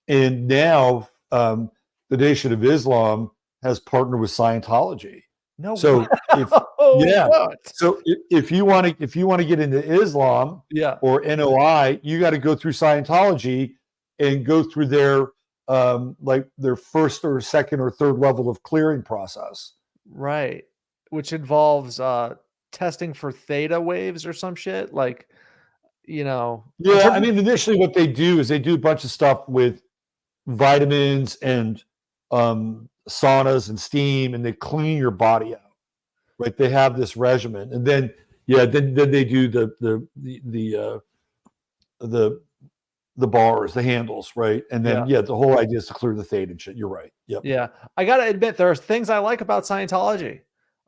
And now the Nation of Islam has partnered with Scientology. No. So if What? so if you want to get into Islam Yeah. or NOI, you got to go through Scientology and go through their like their first or second or third level of clearing process. Right. Which involves testing for theta waves or some shit. Like, in Yeah, terms I mean, initially what they do is they do a bunch of stuff with vitamins and saunas and steam, and they clean your body out. Right? They have this regimen, and then then they do the bars, the handles, right? And then the whole idea is to clear the theta and shit. You're right. Yep. Yeah. I gotta admit, there are things I like about Scientology.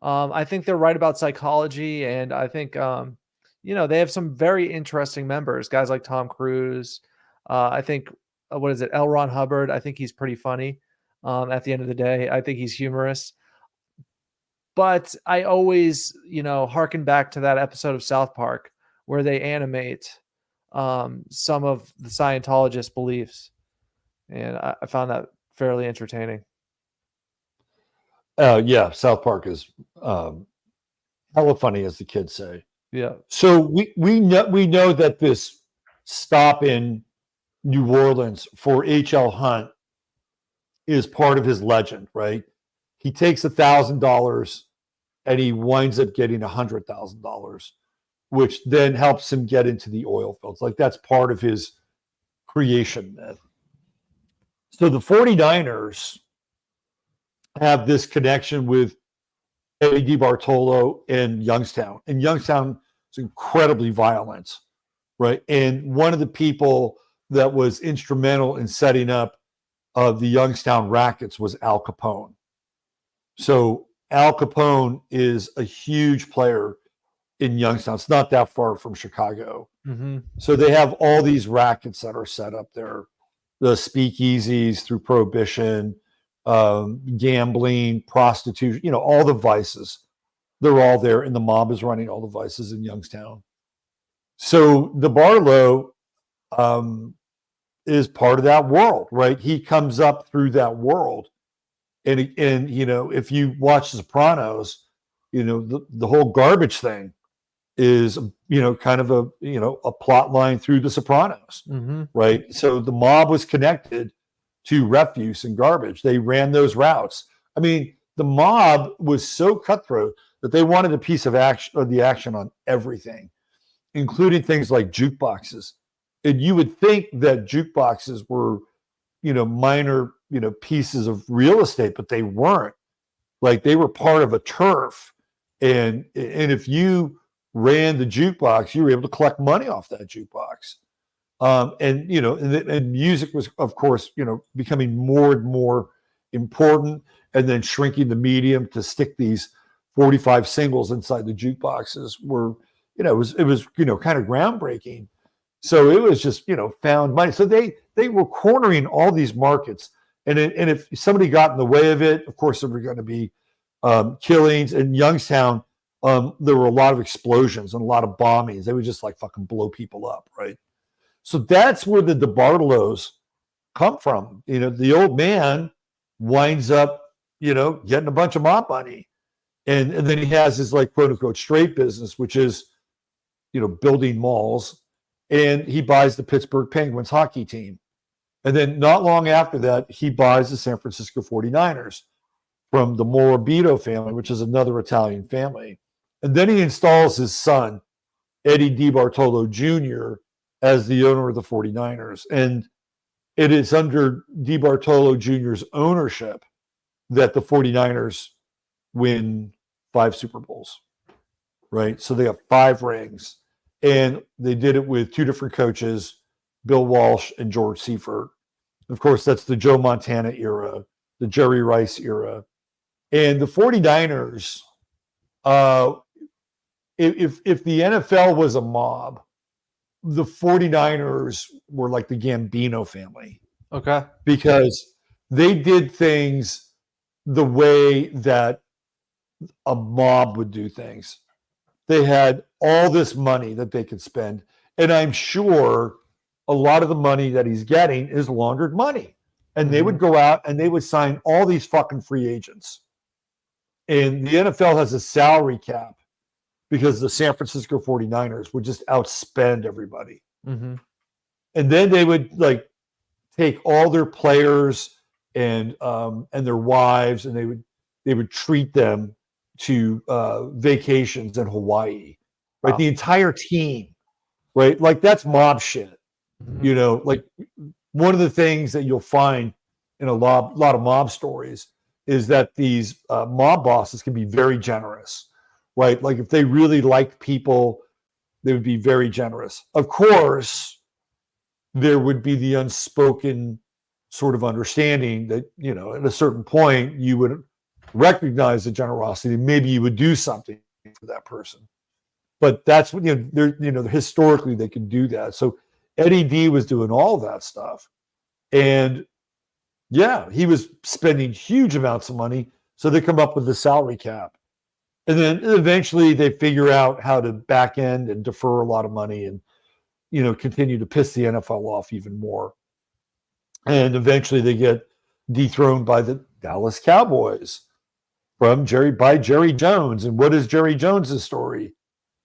I think they're right about psychology, and I think they have some very interesting members, guys like Tom Cruise. I think what is it, L. Ron Hubbard? I think he's pretty funny. At the end of the day, I think he's humorous. But I always, harken back to that episode of South Park where they animate some of the Scientologist beliefs, and I found that fairly entertaining. Yeah, South Park is hella funny, as the kids say. Yeah. So we know that this stop in New Orleans for H.L. Hunt is part of his legend, right? He takes $1,000 and he winds up getting $100,000, which then helps him get into the oil fields. Like that's part of his creation myth. So the 49ers have this connection with Eddie DeBartolo and Youngstown. And Youngstown is incredibly violent, right? And one of the people that was instrumental in setting up the Youngstown rackets was Al Capone. So Al Capone is a huge player in Youngstown. It's not that far from Chicago. Mm-hmm. So they have all these rackets that are set up there, the speakeasies through Prohibition, gambling, prostitution, all the vices. They're all there, and the mob is running all the vices in Youngstown. So DeBartolo is part of that world, right? He comes up through that world. And if you watch The Sopranos, the whole garbage thing is, kind of a plot line through The Sopranos, mm-hmm. right? So the mob was connected to refuse and garbage. They ran those routes. I mean, the mob was so cutthroat that they wanted a piece of the action on everything, including things like jukeboxes. And you would think that jukeboxes were, minor, pieces of real estate, but they weren't. Like they were part of a turf. And if you ran the jukebox, you were able to collect money off that jukebox. And music was, of course, becoming more and more important, and then shrinking the medium to stick these 45 singles inside the jukeboxes were, it was kind of groundbreaking. So it was just, found money. So they were cornering all these markets. And if somebody got in the way of it, of course, there were going to be killings. In Youngstown, there were a lot of explosions and a lot of bombings. They would just like fucking blow people up, right? So that's where the DeBartolos come from. The old man winds up, getting a bunch of mob money. And then he has his like quote unquote straight business, which is, building malls. And he buys the Pittsburgh Penguins hockey team. And then not long after that, he buys the San Francisco 49ers from the Morabito family, which is another Italian family. And then he installs his son, Eddie DeBartolo Jr., as the owner of the 49ers. And it is under DeBartolo Jr.'s ownership that the 49ers win 5 Super Bowls, right? So they have 5 rings. And they did it with 2 different coaches, Bill Walsh and George Seifert. Of course, that's the Joe Montana era, the Jerry Rice era. And the 49ers, if the NFL was a mob, the 49ers were like the Gambino family. Okay. Because they did things the way that a mob would do things. They had all this money that they could spend. And I'm sure a lot of the money that he's getting is laundered money. And they would go out and they would sign all these fucking free agents. And the NFL has a salary cap because the San Francisco 49ers would just outspend everybody. Mm-hmm. And then they would like take all their players and their wives, and they would treat them to vacations in Hawaii, right? Wow. The entire team, right? Like that's mob shit, you know. Like one of the things that you'll find in a lot of mob stories is that these mob bosses can be very generous, right? Like if they really like people, they would be very generous. Of course, there would be the unspoken sort of understanding that, you know, at a certain point you would recognize the generosity. Maybe you would do something for that person. But that's what, historically they can do that. So Eddie D was doing all that stuff. And yeah, he was spending huge amounts of money. So they come up with the salary cap. And then eventually they figure out how to back end and defer a lot of money and, you know, continue to piss the NFL off even more. And eventually they get dethroned by the Dallas Cowboys by Jerry Jones. And what is Jerry Jones's story?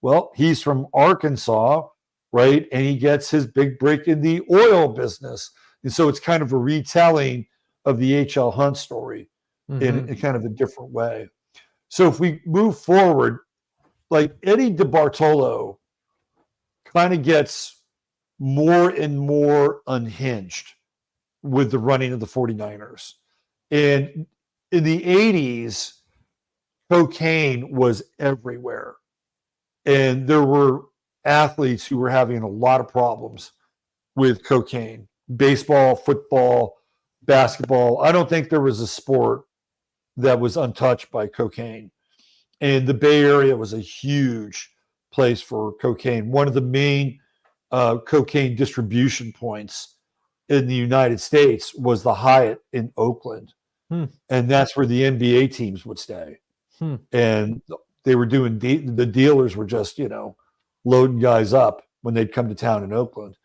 Well, he's from Arkansas, right? And he gets his big break in the oil business. And so it's kind of a retelling of the H.L. Hunt story in kind of a different way. So if we move forward, like Eddie DeBartolo kind of gets more and more unhinged with the running of the 49ers. And in the 80s, cocaine was everywhere. And there were athletes who were having a lot of problems with cocaine. Baseball, football, basketball. I don't think there was a sport that was untouched by cocaine. And the Bay Area was a huge place for cocaine. One of the main cocaine distribution points in the United States was the Hyatt in Oakland. And that's where the NBA teams would stay. And they were doing, the dealers were just, you know, loading guys up when they'd come to town in Oakland.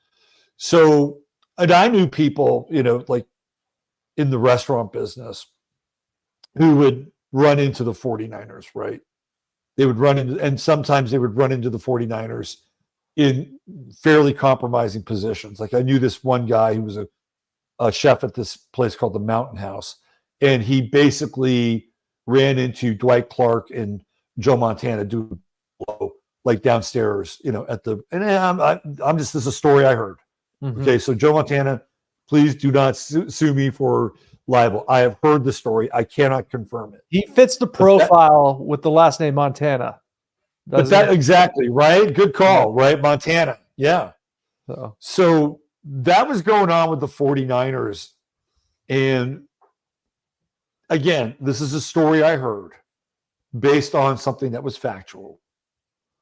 So, and I knew people, you know, like in the restaurant business who would run into the 49ers, right? They would run into, and sometimes they would run into the 49ers in fairly compromising positions. Like I knew this one guy who was a chef at this place called the Mountain House, and he basically ran into Dwight Clark and Joe Montana doing like downstairs, you know, at the, and I'm just, this is a story I heard. Okay, so Joe Montana, please do not sue me for libel. I have heard the story. I cannot confirm it. He fits the profile with the last name Montana. But that exactly, right? Good call, right? Montana. Yeah. So that was going on with the 49ers. And again, this is a story I heard based on something that was factual.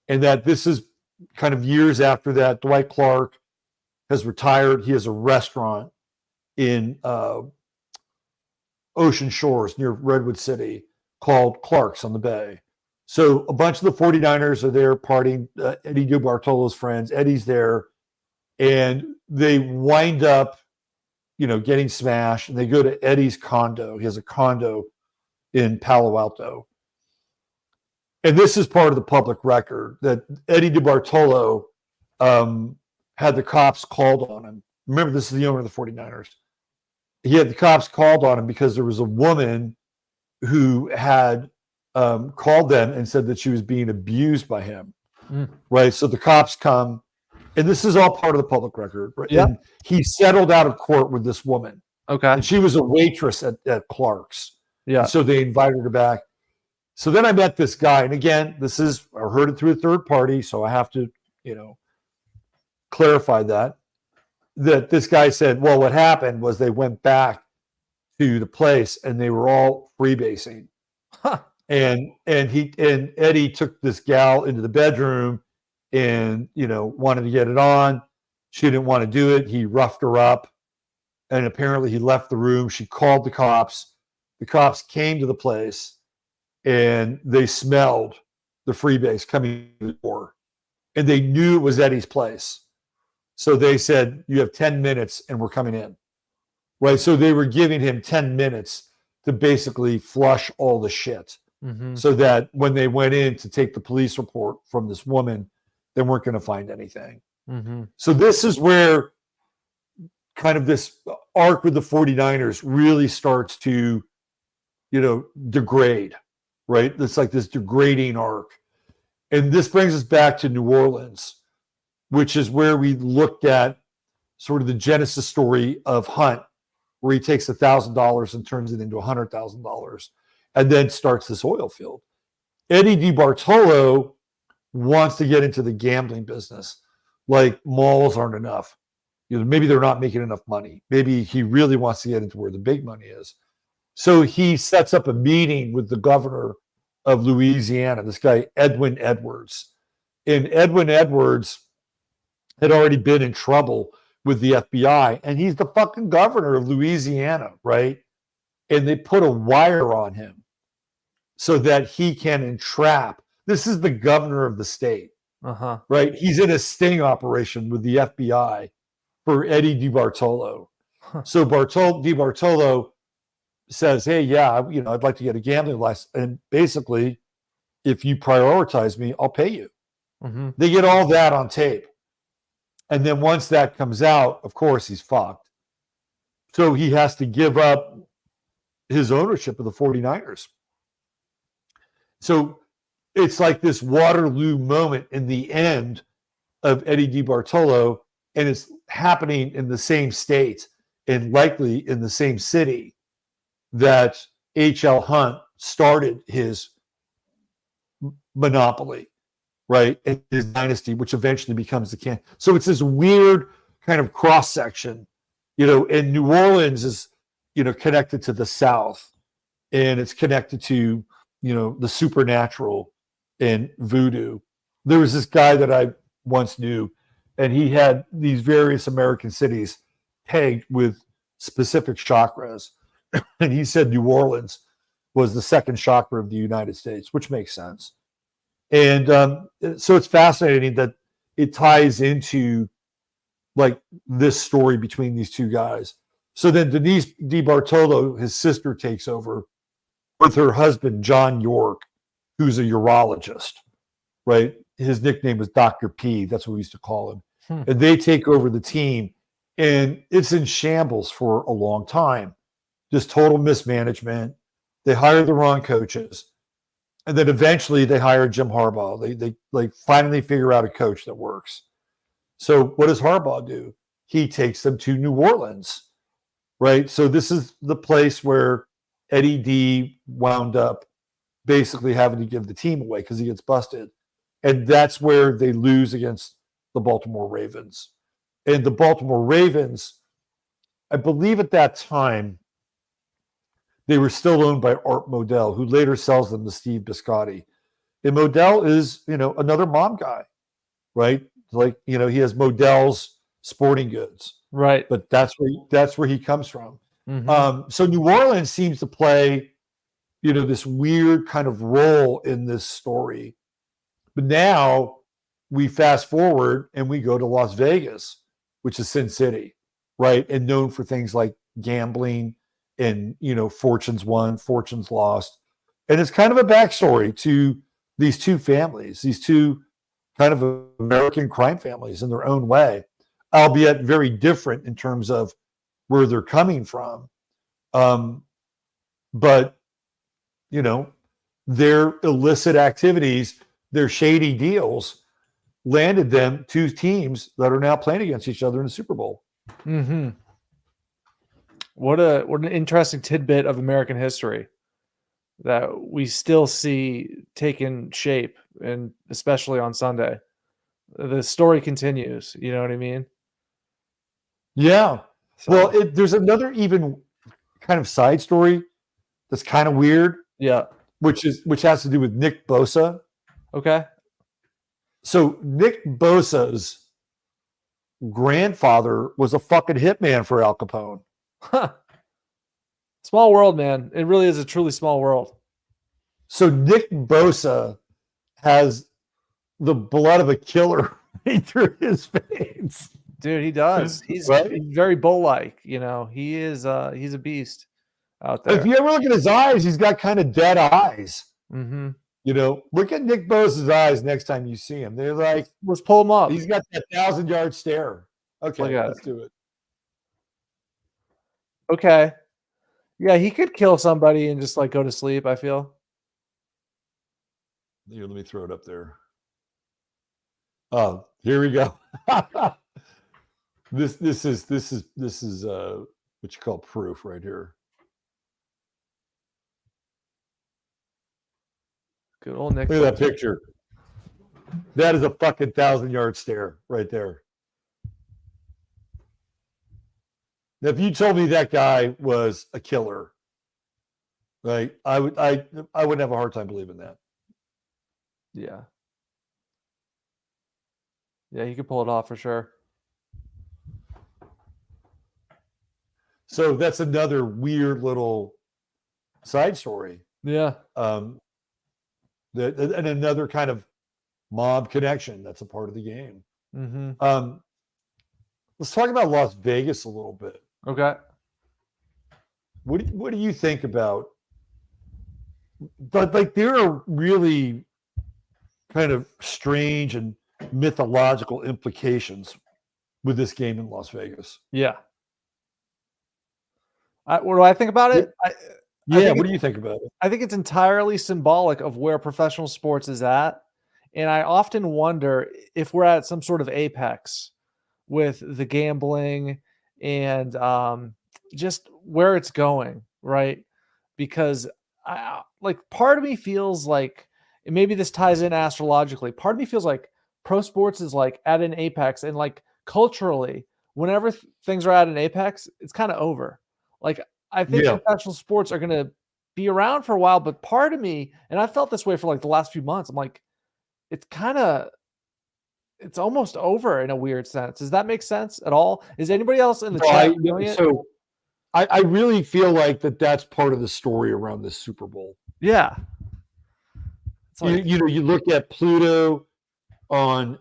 And that this is kind of years after that. Dwight Clark has retired. He has a restaurant in Ocean Shores near Redwood City called Clark's on the Bay. So a bunch of the 49ers are there partying, Eddie DeBartolo's friends. Eddie's there, and they wind up, you know, getting smashed, and they go to Eddie's condo. He has a condo in Palo Alto. And this is part of the public record that Eddie DeBartolo had the cops called on him. Remember, this is the owner of the 49ers. He had the cops called on him because there was a woman who had called them and said that she was being abused by him. Right. So the cops come, and this is all part of the public record. Right? Yeah. And he settled out of court with this woman. Okay. And she was a waitress at Clark's. Yeah. And so they invited her back. So then I met this guy. And again, I heard it through a third party. So I have to, you know, clarify that this guy said, well, what happened was they went back to the place and they were all freebasing. And Eddie took this gal into the bedroom and, you know, wanted to get it on. She didn't want to do it. He roughed her up, and apparently he left the room. She called the cops. The cops came to the place, and they smelled the freebase coming to the door, and they knew it was Eddie's place. So they said, you have 10 minutes and we're coming in. Right. So they were giving him 10 minutes to basically flush all the shit. Mm-hmm. So that when they went in to take the police report from this woman, they weren't going to find anything. Mm-hmm. So this is where kind of this arc with the 49ers really starts to, degrade, right? It's like this degrading arc. And this brings us back to New Orleans, which is where we looked at sort of the genesis story of Hunt, where he takes $1,000 and turns it into $100,000 and then starts this oil field. Eddie DeBartolo wants to get into the gambling business. Like malls aren't enough. Maybe they're not making enough money. Maybe he really wants to get into where the big money is. So he sets up a meeting with the governor of Louisiana, this guy, Edwin Edwards. And Edwin Edwards had already been in trouble with the FBI, and he's the fucking governor of Louisiana, right? And they put a wire on him so that he can entrap. This is the governor of the state, right? He's in a sting operation with the FBI for Eddie DeBartolo. So DeBartolo says, hey, yeah, I'd like to get a gambling license. And basically, if you prioritize me, I'll pay you. Mm-hmm. They get all that on tape. And then once that comes out, of course, he's fucked. So he has to give up his ownership of the 49ers. So it's like this Waterloo moment in the end of Eddie DeBartolo, and it's happening in the same state and likely in the same city that H.L. Hunt started his monopoly, right? And his dynasty, which eventually becomes the can. So it's this weird kind of cross section, and New Orleans is, connected to the South, and it's connected to, the supernatural and voodoo. There was this guy that I once knew, and he had these various American cities pegged with specific chakras. And he said New Orleans was the second chakra of the United States, which makes sense. And so it's fascinating that it ties into like this story between these two guys. So then Denise DeBartolo, his sister, takes over with her husband, John York, who's a urologist, right? His nickname was Dr. P. That's what we used to call him. And they take over the team, and it's in shambles for a long time. Just total mismanagement. They hire the wrong coaches. And then eventually they hire Jim Harbaugh. They like finally figure out a coach that works. So what does Harbaugh do? He takes them to New Orleans, right? So this is the place where Eddie D wound up basically having to give the team away because he gets busted. And that's where they lose against the Baltimore Ravens. And the Baltimore Ravens, I believe at that time, they were still owned by Art Modell, who later sells them to Steve Biscotti. And Modell is, another mom guy, right? Like, he has Modell's Sporting Goods, Right. but that's where he comes from. Mm-hmm. So New Orleans seems to play, this weird kind of role in this story. But now we fast forward and we go to Las Vegas, which is Sin City, right? And known for things like gambling and, fortunes won, fortunes lost. And it's kind of a backstory to these two families, these two kind of American crime families in their own way, albeit very different in terms of where they're coming from. But, their illicit activities, their shady deals landed them two teams that are now playing against each other in the Super Bowl. Mm-hmm. What an interesting tidbit of American history that we still see taking shape, and especially on Sunday. The story continues. You know what I mean? Yeah. So, Well, there's another even kind of side story that's kind of weird, yeah. which has to do with Nick Bosa. Okay. So Nick Bosa's grandfather was a fucking hitman for Al Capone. Huh. Small world, man. It really is a truly small world. So Nick Bosa has the blood of a killer right through his veins. Dude, he does. He's Right? very bull-like. He is. He's a beast out there. If you ever look at his eyes, he's got kind of dead eyes. Mm-hmm. Look at Nick Bosa's eyes next time you see him. They're like, Let's pull him up. he's got that 1,000-yard stare. Okay, Look at let's do it. Okay. Yeah, he could kill somebody and just like go to sleep, I feel. Here, let me throw it up there. Oh, here we go. This is what you call proof right here. Good old Nick. Look at that picture. That is a fucking 1,000-yard stare right there. Now, if you told me that guy was a killer, right, I wouldn't have a hard time believing that. Yeah. Yeah, he could pull it off for sure. So that's another weird little side story. Yeah. And another kind of mob connection that's a part of the game. Mm-hmm. Let's talk about Las Vegas a little bit. Okay. What do you think about? But like there are really kind of strange and mythological implications with this game in Las Vegas. Yeah. What do I think about it? What do you think about it? I think it's entirely symbolic of where professional sports is at. And I often wonder if we're at some sort of apex with the gambling and just where it's going, right? Because part of me feels like, and maybe this ties in astrologically, part of me feels like pro sports is like at an apex, and like culturally, whenever things are at an apex, it's kind of over. Like I think professional sports are going to be around for a while, but part of me, and I felt this way for like the last few months, I'm like, it's almost over in a weird sense. Does that make sense at all? Is anybody else in the chat doing it? So I really feel like that's part of the story around this Super Bowl. Yeah. It's like, You look at Pluto on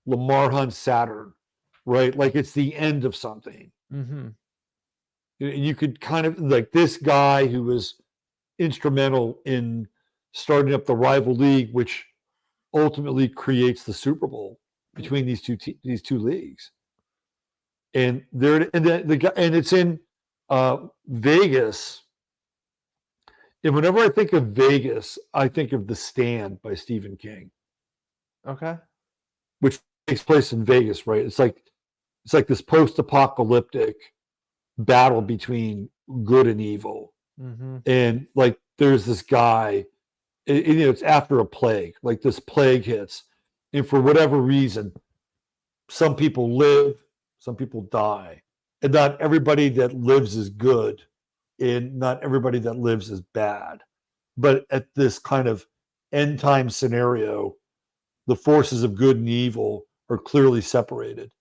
Lamar Hunt's Saturn, right? Like it's the end of something. mm-hmm. You could kind of like this guy who was instrumental in starting up the rival league, which ultimately creates the Super Bowl between these two leagues. And it's in Vegas. And whenever I think of Vegas, I think of The Stand by Stephen King. Okay. Which takes place in Vegas, right? It's like this post-apocalyptic battle between good and evil. Mm-hmm. And like there's this guy, it's after a plague, like this plague hits, and for whatever reason, some people live, some people die, and not everybody that lives is good, and not everybody that lives is bad. But at this kind of end time scenario, the forces of good and evil are clearly separated,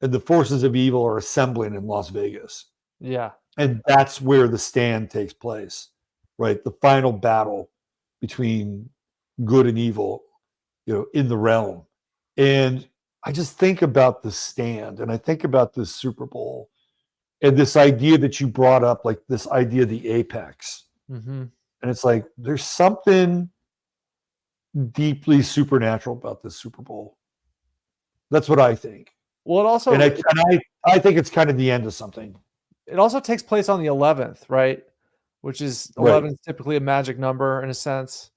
and the forces of evil are assembling in Las Vegas. Yeah. And that's where The Stand takes place, right? The final battle between good and evil, in the realm. And I just think about The Stand, and I think about this Super Bowl and this idea that you brought up, like this idea of the apex. Mm-hmm. And it's like, there's something deeply supernatural about this Super Bowl. That's what I think. Well, it also, and I think it's kind of the end of something. It also takes place on the 11th, right? Which is 11 is typically a magic number in a sense.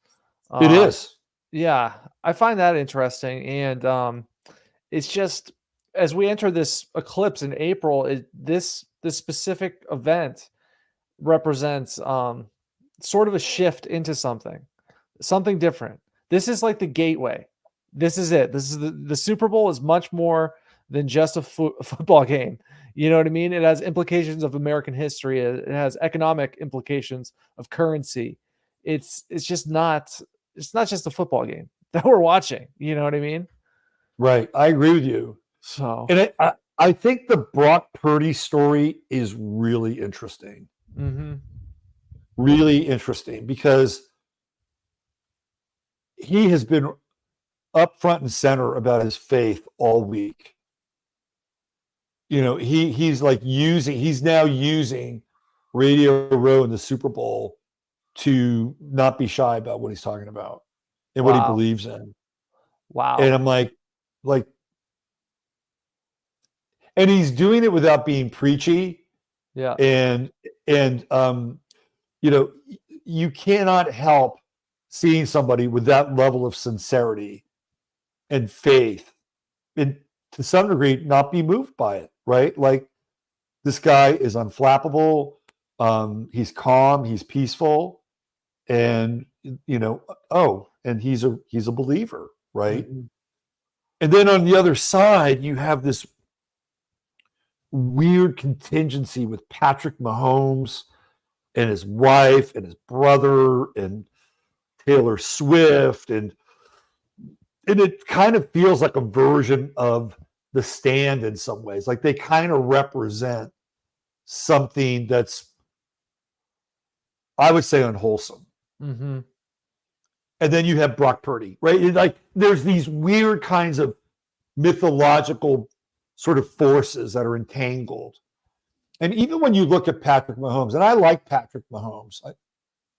It is. Yeah, I find that interesting. And it's just, as we enter this eclipse in April, this specific event represents sort of a shift into something different. This is like the gateway. This is it. This is the Super Bowl is much more than just a football game. You know what I mean? It has implications of American history. It has economic implications of currency. It's just not just a football game that we're watching. You know what I mean? Right. I agree with you. So, and I think the Brock Purdy story is really interesting. Mm-hmm. Really interesting because he has been up front and center about his faith all week. he's now using Radio Row in the Super Bowl to not be shy about what he's talking about and what he believes in. Wow. And I'm like, and he's doing it without being preachy. Yeah. And you cannot help seeing somebody with that level of sincerity and faith, and to some degree not be moved by it, right? Like, this guy is unflappable. He's calm, he's peaceful, and and he's a believer, right? Mm-hmm. And then on the other side, you have this weird contingency with Patrick Mahomes and his wife and his brother and Taylor Swift, and it kind of feels like a version of The Stand in some ways. Like, they kind of represent something that's, I would say, unwholesome. Mm-hmm. And then you have Brock Purdy, right? Like, there's these weird kinds of mythological sort of forces that are entangled. And even when you look at Patrick Mahomes, and I like Patrick Mahomes,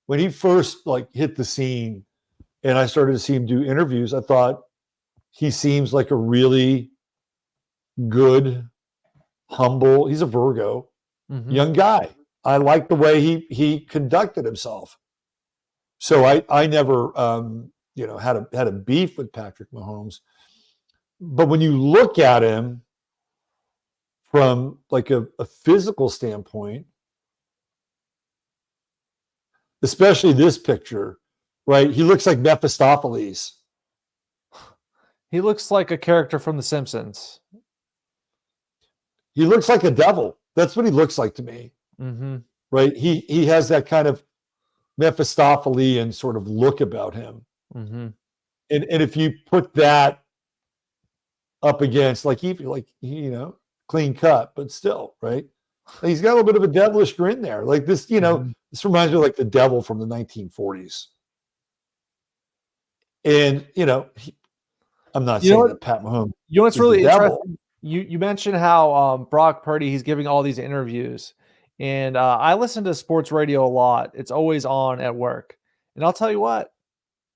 when he first hit the scene and I started to see him do interviews, I thought he seems like a really good, humble, he's a Virgo, young guy. I like the way he conducted himself. So I never had a beef with Patrick Mahomes. But when you look at him from like a physical standpoint, especially this picture, right? He looks like Mephistopheles. He looks like a character from The Simpsons. He looks like a devil. That's what he looks like to me. Mm-hmm. Right? He has that kind of Mephistophelian sort of look about him. Mm-hmm. And if you put that up against clean cut, but still, right? He's got a little bit of a devilish grin there. Like this, this reminds me of like the devil from the 1940s. And I'm not saying that Pat Mahomes. You know what's is really the devil. interesting? You mentioned how Brock Purdy, he's giving all these interviews, and I listen to sports radio a lot. It's always on at work, and I'll tell you what,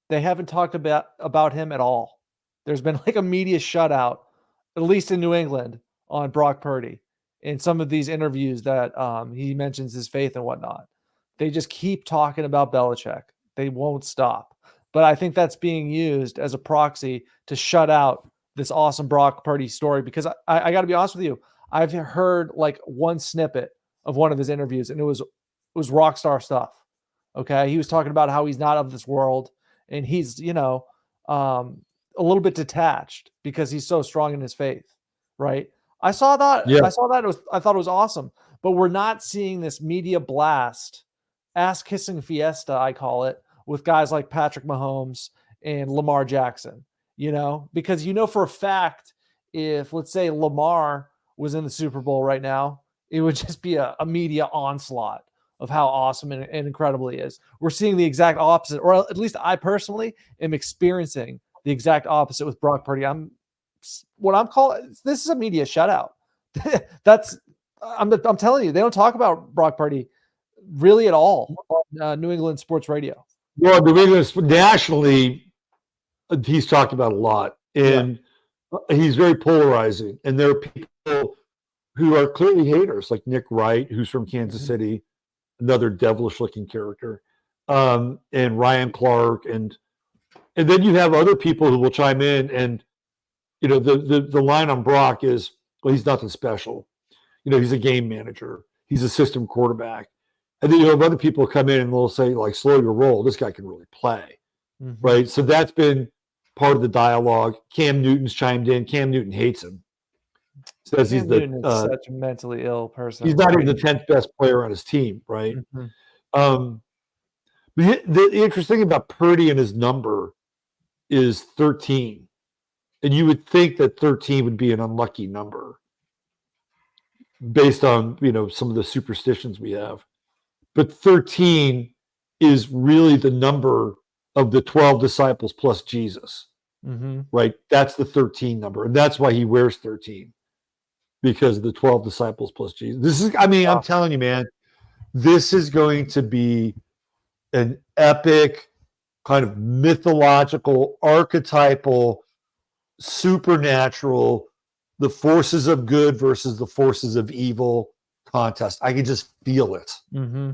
they haven't talked about him at all. There's been like a media shutout, at least in New England, on Brock Purdy in some of these interviews that he mentions his faith and whatnot. They just keep talking about Belichick. They won't stop. But I think that's being used as a proxy to shut out this awesome Brock Purdy story, because I got to be honest with you, I've heard like one snippet of one of his interviews, and it was rock star stuff. Okay, he was talking about how he's not of this world, and he's a little bit detached because he's so strong in his faith. Right? I saw that. Yeah. I thought it was awesome. But we're not seeing this media blast, ass kissing fiesta, I call it, with guys like Patrick Mahomes and Lamar Jackson. Because for a fact, if let's say Lamar was in the Super Bowl right now, it would just be a media onslaught of how awesome and incredible he is. We're seeing the exact opposite, or at least I personally am experiencing the exact opposite with Brock Purdy. This is a media shutout. I'm telling you, they don't talk about Brock Purdy really at all on New England sports radio. Well, New England nationally, he's talked about a lot, and he's very polarizing. And there are people who are clearly haters, like Nick Wright, who's from Kansas City, another devilish-looking character, and Ryan Clark, and then you have other people who will chime in, and the line on Brock is, well, he's nothing special. He's a game manager, he's a system quarterback, and then you have other people come in and they'll say, like, slow your roll. This guy can really play, right? So that's been part of the dialogue. Cam Newton's chimed in. Cam Newton hates him. Says Cam he's Newton is such a mentally ill person. He's not even the 10th best player on his team, right? Mm-hmm. But the interesting thing about Purdy and his number is 13. And you would think that 13 would be an unlucky number based on, some of the superstitions we have. But 13 is really the number of the 12 disciples plus Jesus, right? That's the 13 number. And that's why he wears 13. because of the 12 disciples plus Jesus. This is, I mean, I'm telling you, man, this is going to be an epic, kind of mythological, archetypal, supernatural, the forces of good versus the forces of evil contest. I can just feel it. Mm-hmm.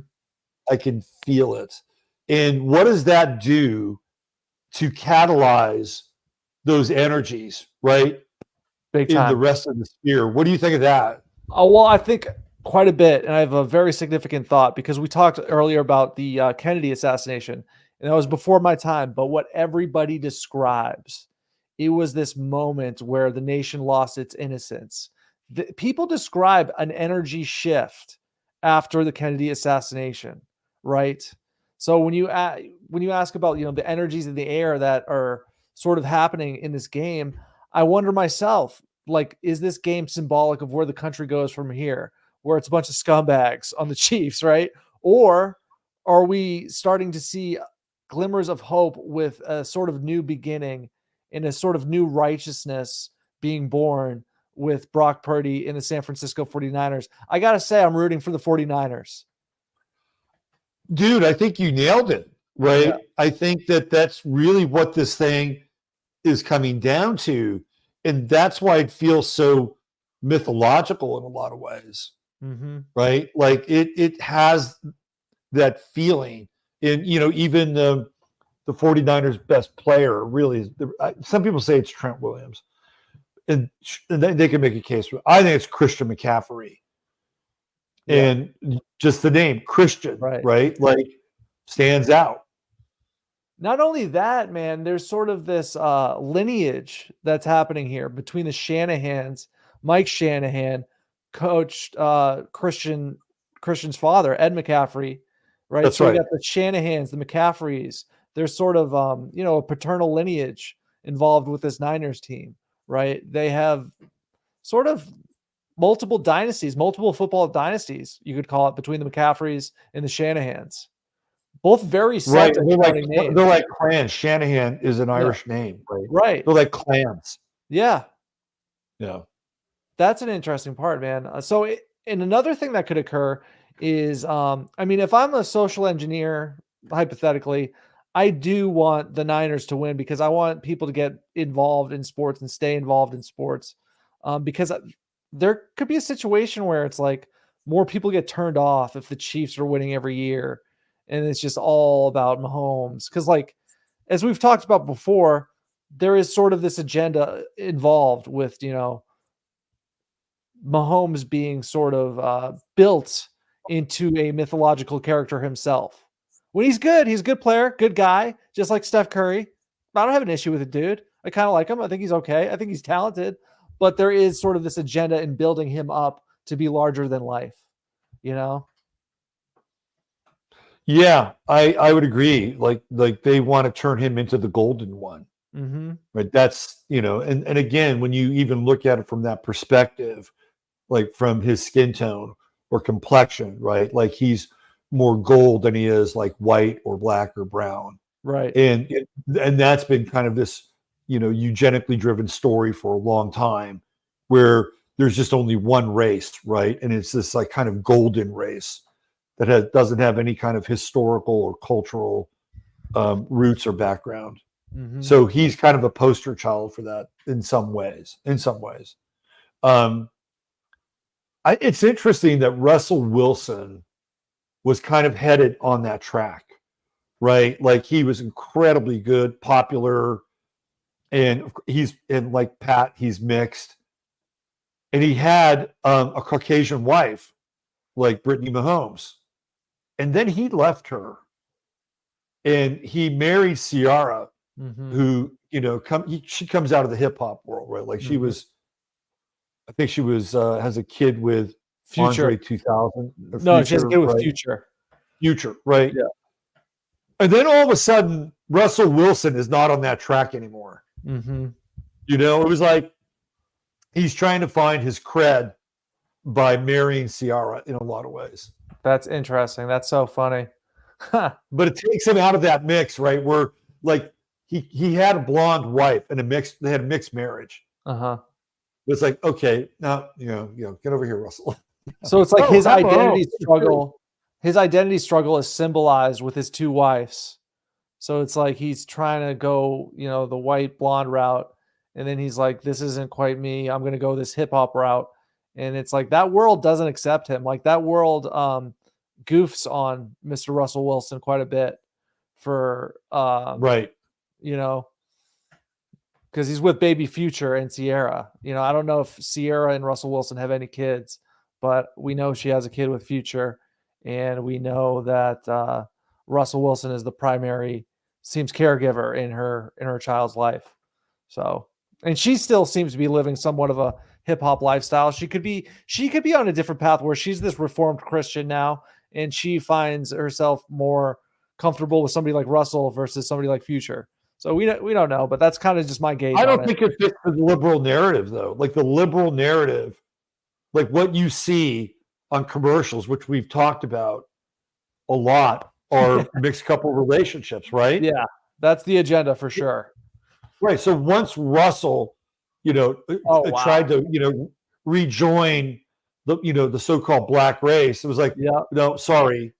I can feel it. And what does that do to catalyze those energies, right? Big In the time. rest of the sphere. What do you think of that? Oh, well, I think quite a bit. And I have a very significant thought because we talked earlier about the Kennedy assassination, and that was before my time. But what everybody describes, it was this moment where the nation lost its innocence. People describe an energy shift after the Kennedy assassination, right? So when you ask about, you know, the energies in the air that are sort of happening in this game, I wonder myself, like, is this game symbolic of where the country goes from here, where it's a bunch of scumbags on the Chiefs, right? Or are we starting to see glimmers of hope with a sort of new beginning and a sort of new righteousness being born with Brock Purdy in the San Francisco 49ers? I got to say, I'm rooting for the 49ers. Dude, I think you nailed it, right? Yeah. I think that that's really what this thing is coming down to. And that's why it feels so mythological in a lot of ways, Mm-hmm. right? Like it has that feeling. And, you know, even the 49ers best player really, some people say it's Trent Williams. And they can make a case for it. I think it's Christian McCaffrey. Yeah. And just the name Christian, right? Like stands out. Not only that, man, there's sort of this lineage that's happening here between the Shanahans. Mike Shanahan coached Christian's father, Ed McCaffrey, right? That's so right. We got the Shanahans, the McCaffreys. There's sort of you know, a paternal lineage involved with this Niners team, right? They have sort of multiple dynasties, multiple football dynasties, you could call it, between the McCaffreys and the Shanahans. Both very Right. Celtic names. They're like clans. Shanahan is an Irish name, right? Right. They're like clans. Yeah. Yeah. That's an interesting part, man. And another thing that could occur is, I mean, if I'm a social engineer, hypothetically, I do want the Niners to win because I want people to get involved in sports and stay involved in sports. Because there could be a situation where it's like more people get turned off if the Chiefs are winning every year. And it's just all about Mahomes. Because, like, as we've talked about before, there is sort of this agenda involved with, you know, Mahomes being sort of built into a mythological character himself. When he's a good player, good guy, just like Steph Curry. I don't have an issue with it, dude. I kind of like him. I think he's okay. I think he's talented. But there is sort of this agenda in building him up to be larger than life, you know? Yeah, I would agree. Like they want to turn him into the golden one. Mm-hmm. Right. That's, you know, and again, when you even look at it from that perspective, like from his skin tone or complexion, right? Like he's more gold than he is like white or black or brown. Right. And that's been kind of this, you know, eugenically driven story for a long time where there's just only one race, right? And it's this like kind of golden race that doesn't have any kind of historical or cultural roots or background. Mm-hmm. So he's kind of a poster child for that in some ways. It's interesting that Russell Wilson was kind of headed on that track, right? Like he was incredibly good, popular, and like Pat, he's mixed. And he had a Caucasian wife like Brittany Mahomes. And then he left her and he married Ciara, Mm-hmm. who, you know, she comes out of the hip hop world, right? Like she was, I think she was, has a kid with Future. Andre 2000. No, she has a kid with right? Future, right? Yeah. And then all of a sudden, Russell Wilson is not on that track anymore. Mm-hmm. You know, it was like he's trying to find his cred by marrying Ciara in a lot of ways. That's interesting. That's so funny. But it takes him out of that mix, right? Where like he had a blonde wife and they had a mixed marriage. Uh-huh. It's like, okay, now get over here, Russell. So it's like Oh, his have a identity home. struggle. His identity struggle is symbolized with his two wives. So it's like he's trying to go, the white blonde route, and then he's like, "This isn't quite me. I'm going to go this hip hop route." And it's like that world doesn't accept him. Like that world goofs on Mr. Russell Wilson quite a bit for Right. because he's with baby Future and Sierra. I don't know if Sierra and Russell Wilson have any kids, but we know she has a kid with Future, and we know that Russell Wilson is the primary caregiver in her child's life. So, and she still seems to be living somewhat of a hip hop lifestyle. She could be on a different path where she's this reformed Christian now, and she finds herself more comfortable with somebody like Russell versus somebody like Future. So we don't know, but that's kind of just my gauge. I don't think it fits the liberal narrative, though. Like the liberal narrative, like what you see on commercials, which we've talked about a lot, are mixed couple relationships, right? Yeah, that's the agenda for sure. Right. So once Russell, tried to, rejoin the so-called black race, it was like, no, sorry.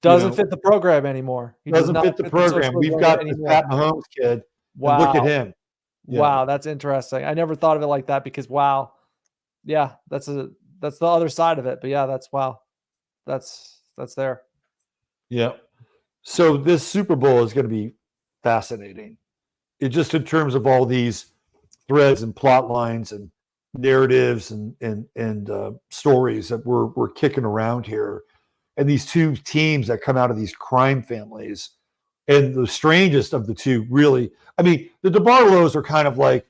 Doesn't fit the program anymore. He doesn't fit the program. We've got this Pat Mahomes kid. Wow. And look at him. Yeah. Wow, that's interesting. I never thought of it like that because wow. Yeah, that's the other side of it. But yeah, that's wow. That's there. Yeah. So this Super Bowl is going to be fascinating. It just in terms of all these threads and plot lines and narratives and stories that we're kicking around here. And these two teams that come out of these crime families, and the strangest of the two, really, I mean, the DeBartolos are kind of like,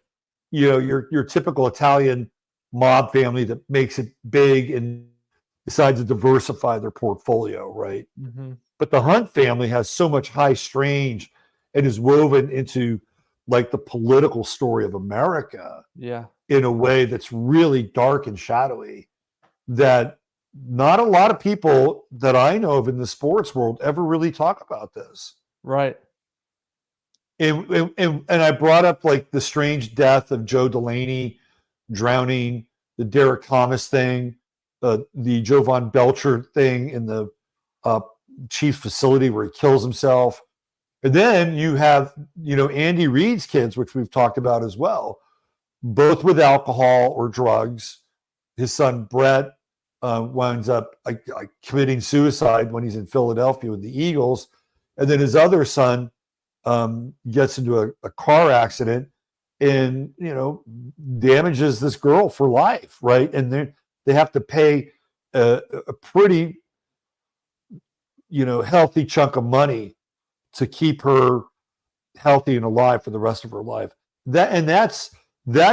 your typical Italian mob family that makes it big and decides to diversify their portfolio, right? Mm-hmm. But the Hunt family has so much high strange and is woven into like the political story of America, in a way that's really dark and shadowy, that not a lot of people that I know of in the sports world ever really talk about this. Right. And I brought up like the strange death of Joe Delaney drowning, the Derek Thomas thing, the Jovan Belcher thing in the Chiefs facility where he kills himself. And then you have, Andy Reid's kids, which we've talked about as well, both with alcohol or drugs. His son, Brett, winds up committing suicide when he's in Philadelphia with the Eagles. And then his other son gets into a car accident and, damages this girl for life, right? And they have to pay a pretty, healthy chunk of money to keep her healthy and alive for the rest of her life. That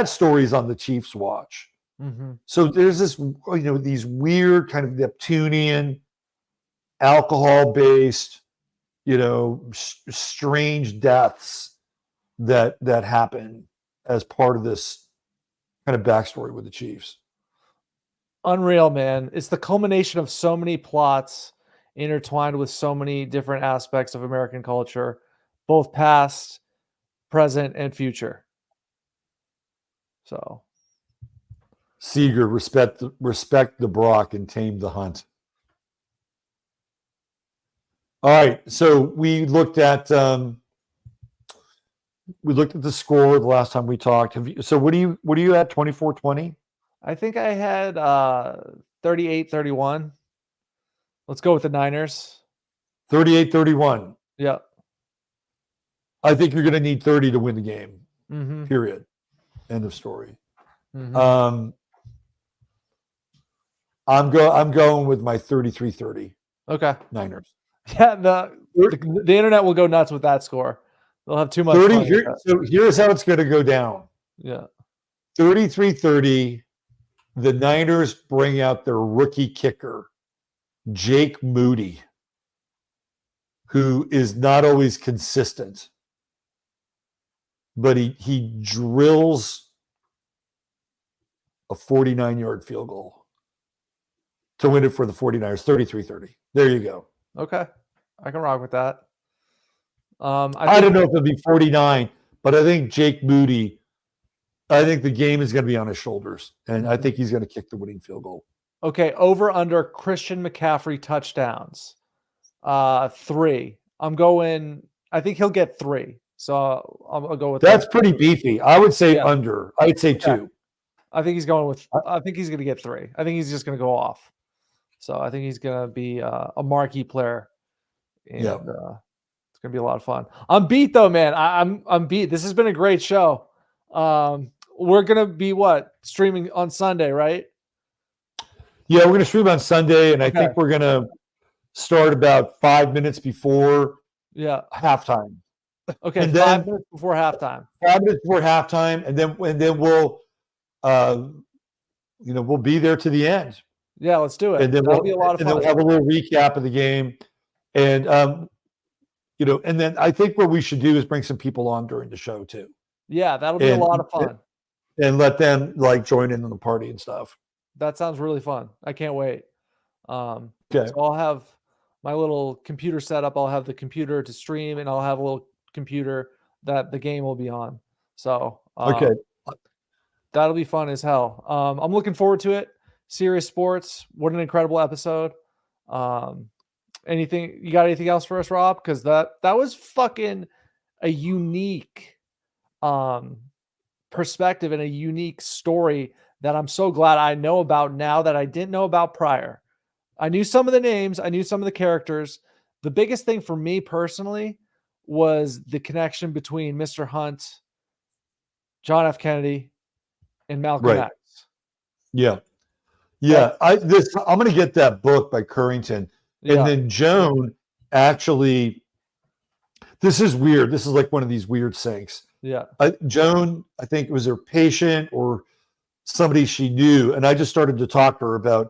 story's on the Chiefs' watch. Mm-hmm. So there's this, these weird kind of Neptunian, alcohol-based, strange deaths that happen as part of this kind of backstory with the Chiefs. Unreal, man. It's the culmination of so many plots intertwined with so many different aspects of American culture, both past, present, and future. So Seeger, respect the Brock and tame the Hunt. All right, so we looked at the score the last time we talked. So what are you at? 24-20? I think I had 38-31. Let's go with the Niners. 38-31. Yeah. I think you're going to need 30 to win the game. Mm-hmm. Period. End of story. Mm-hmm. I'm going with my 33-30. Okay. Niners. Yeah, the internet will go nuts with that score. They'll have too much 30. So here's how it's going to go down. Yeah. 33-30. The Niners bring out their rookie kicker, Jake Moody, who is not always consistent, but he drills a 49-yard field goal to win it for the 49ers, 33-30. There you go. Okay. I can rock with that. I don't know if it'll be 49, but I think Jake Moody I think the game is going to be on his shoulders, and I think he's going to kick the winning field goal. Okay, over under Christian McCaffrey touchdowns. 3. I'm going. I think he'll get 3. So I'll go with That's that. pretty beefy. I would say Yeah. under. I would say Okay. 2. I think he's going with. I think he's going to get 3. I think he's just going to go off. So I think he's going to be a marquee player, and Yeah. it's going to be a lot of fun. I'm beat though, man. I'm beat. This has been a great show. We're going to be streaming on Sunday, right? Yeah, we're going to stream on Sunday, and I Okay. think we're going to start about 5 minutes before Yeah. halftime. Okay. And 5 then- minutes before halftime. 5 minutes before halftime, and then we'll, we'll be there to the end. Yeah, let's do it. And then That'll be a lot of and then fun. we'll have a little recap of the game, and and then I think what we should do is bring some people on during the show too, Yeah, that'll be a and- lot of fun. and let them join in on the party and stuff. That sounds really fun. I can't wait. Okay. So I'll have my little computer set up. I'll have the computer to stream, and I'll have a little computer that the game will be on. So Okay. that'll be fun as hell. I'm looking forward to it. Sirius Sports, what an incredible episode. Anything you got? Anything else for us, Rob? Because that was fucking a unique perspective and a unique story that I'm so glad I know about now that I didn't know about prior. I knew some of the names, I knew some of the characters. The biggest thing for me personally was the connection between Mr. Hunt, John F. Kennedy, and Malcolm Right. X. Yeah. Yeah. I'm going to get that book by Currington. Yeah. And then Joan actually, this is weird. This is like one of these weird syncs. Yeah. Joan, I think it was her patient or somebody she knew. And I just started to talk to her about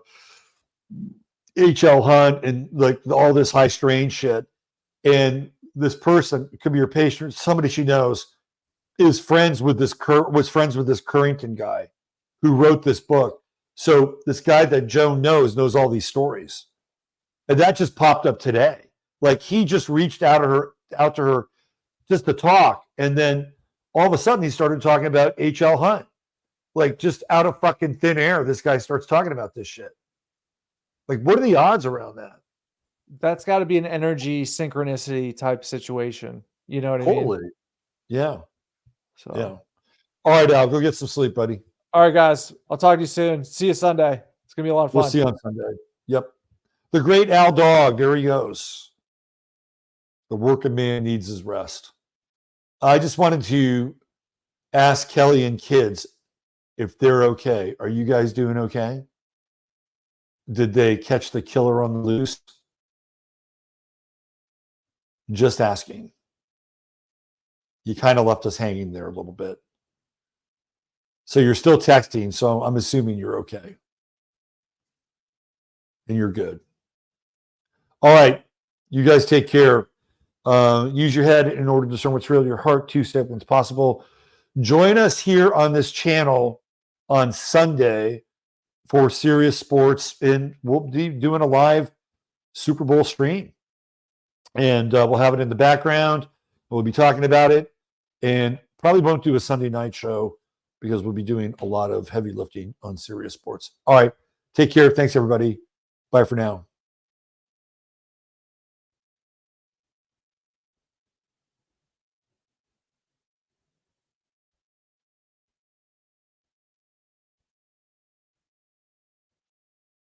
H.L. Hunt and like all this high strain shit. And this person, it could be her patient, somebody she knows, was friends with this Currington guy who wrote this book. So this guy that Joan knows all these stories. And that just popped up today. Like he just reached out to her just to talk. And then all of a sudden he started talking about H.L. Hunt. Like just out of fucking thin air, this guy starts talking about this shit. Like, what are the odds around that? That's got to be an energy synchronicity type situation. You know what I mean? Totally. Yeah. So, Yeah. All right, Al, go get some sleep, buddy. All right, guys. I'll talk to you soon. See you Sunday. It's gonna be a lot of fun. We'll see you on Sunday. Yep. The great Al Dawg. There he goes. The working man needs his rest. I just wanted to ask Kelly and kids if they're okay. Are you guys doing okay? Did they catch the killer on the loose? Just asking. You kind of left us hanging there a little bit. So you're still texting, so I'm assuming you're okay. And you're good. All right. You guys take care. Use your head in order to discern what's real, your heart, 2 seconds possible. Join us here on this channel on Sunday for Sirius Sports, and we'll be doing a live Super Bowl stream. And we'll have it in the background. We'll be talking about it, and probably won't do a Sunday night show because we'll be doing a lot of heavy lifting on Sirius Sports. All right. Take care. Thanks, everybody. Bye for now.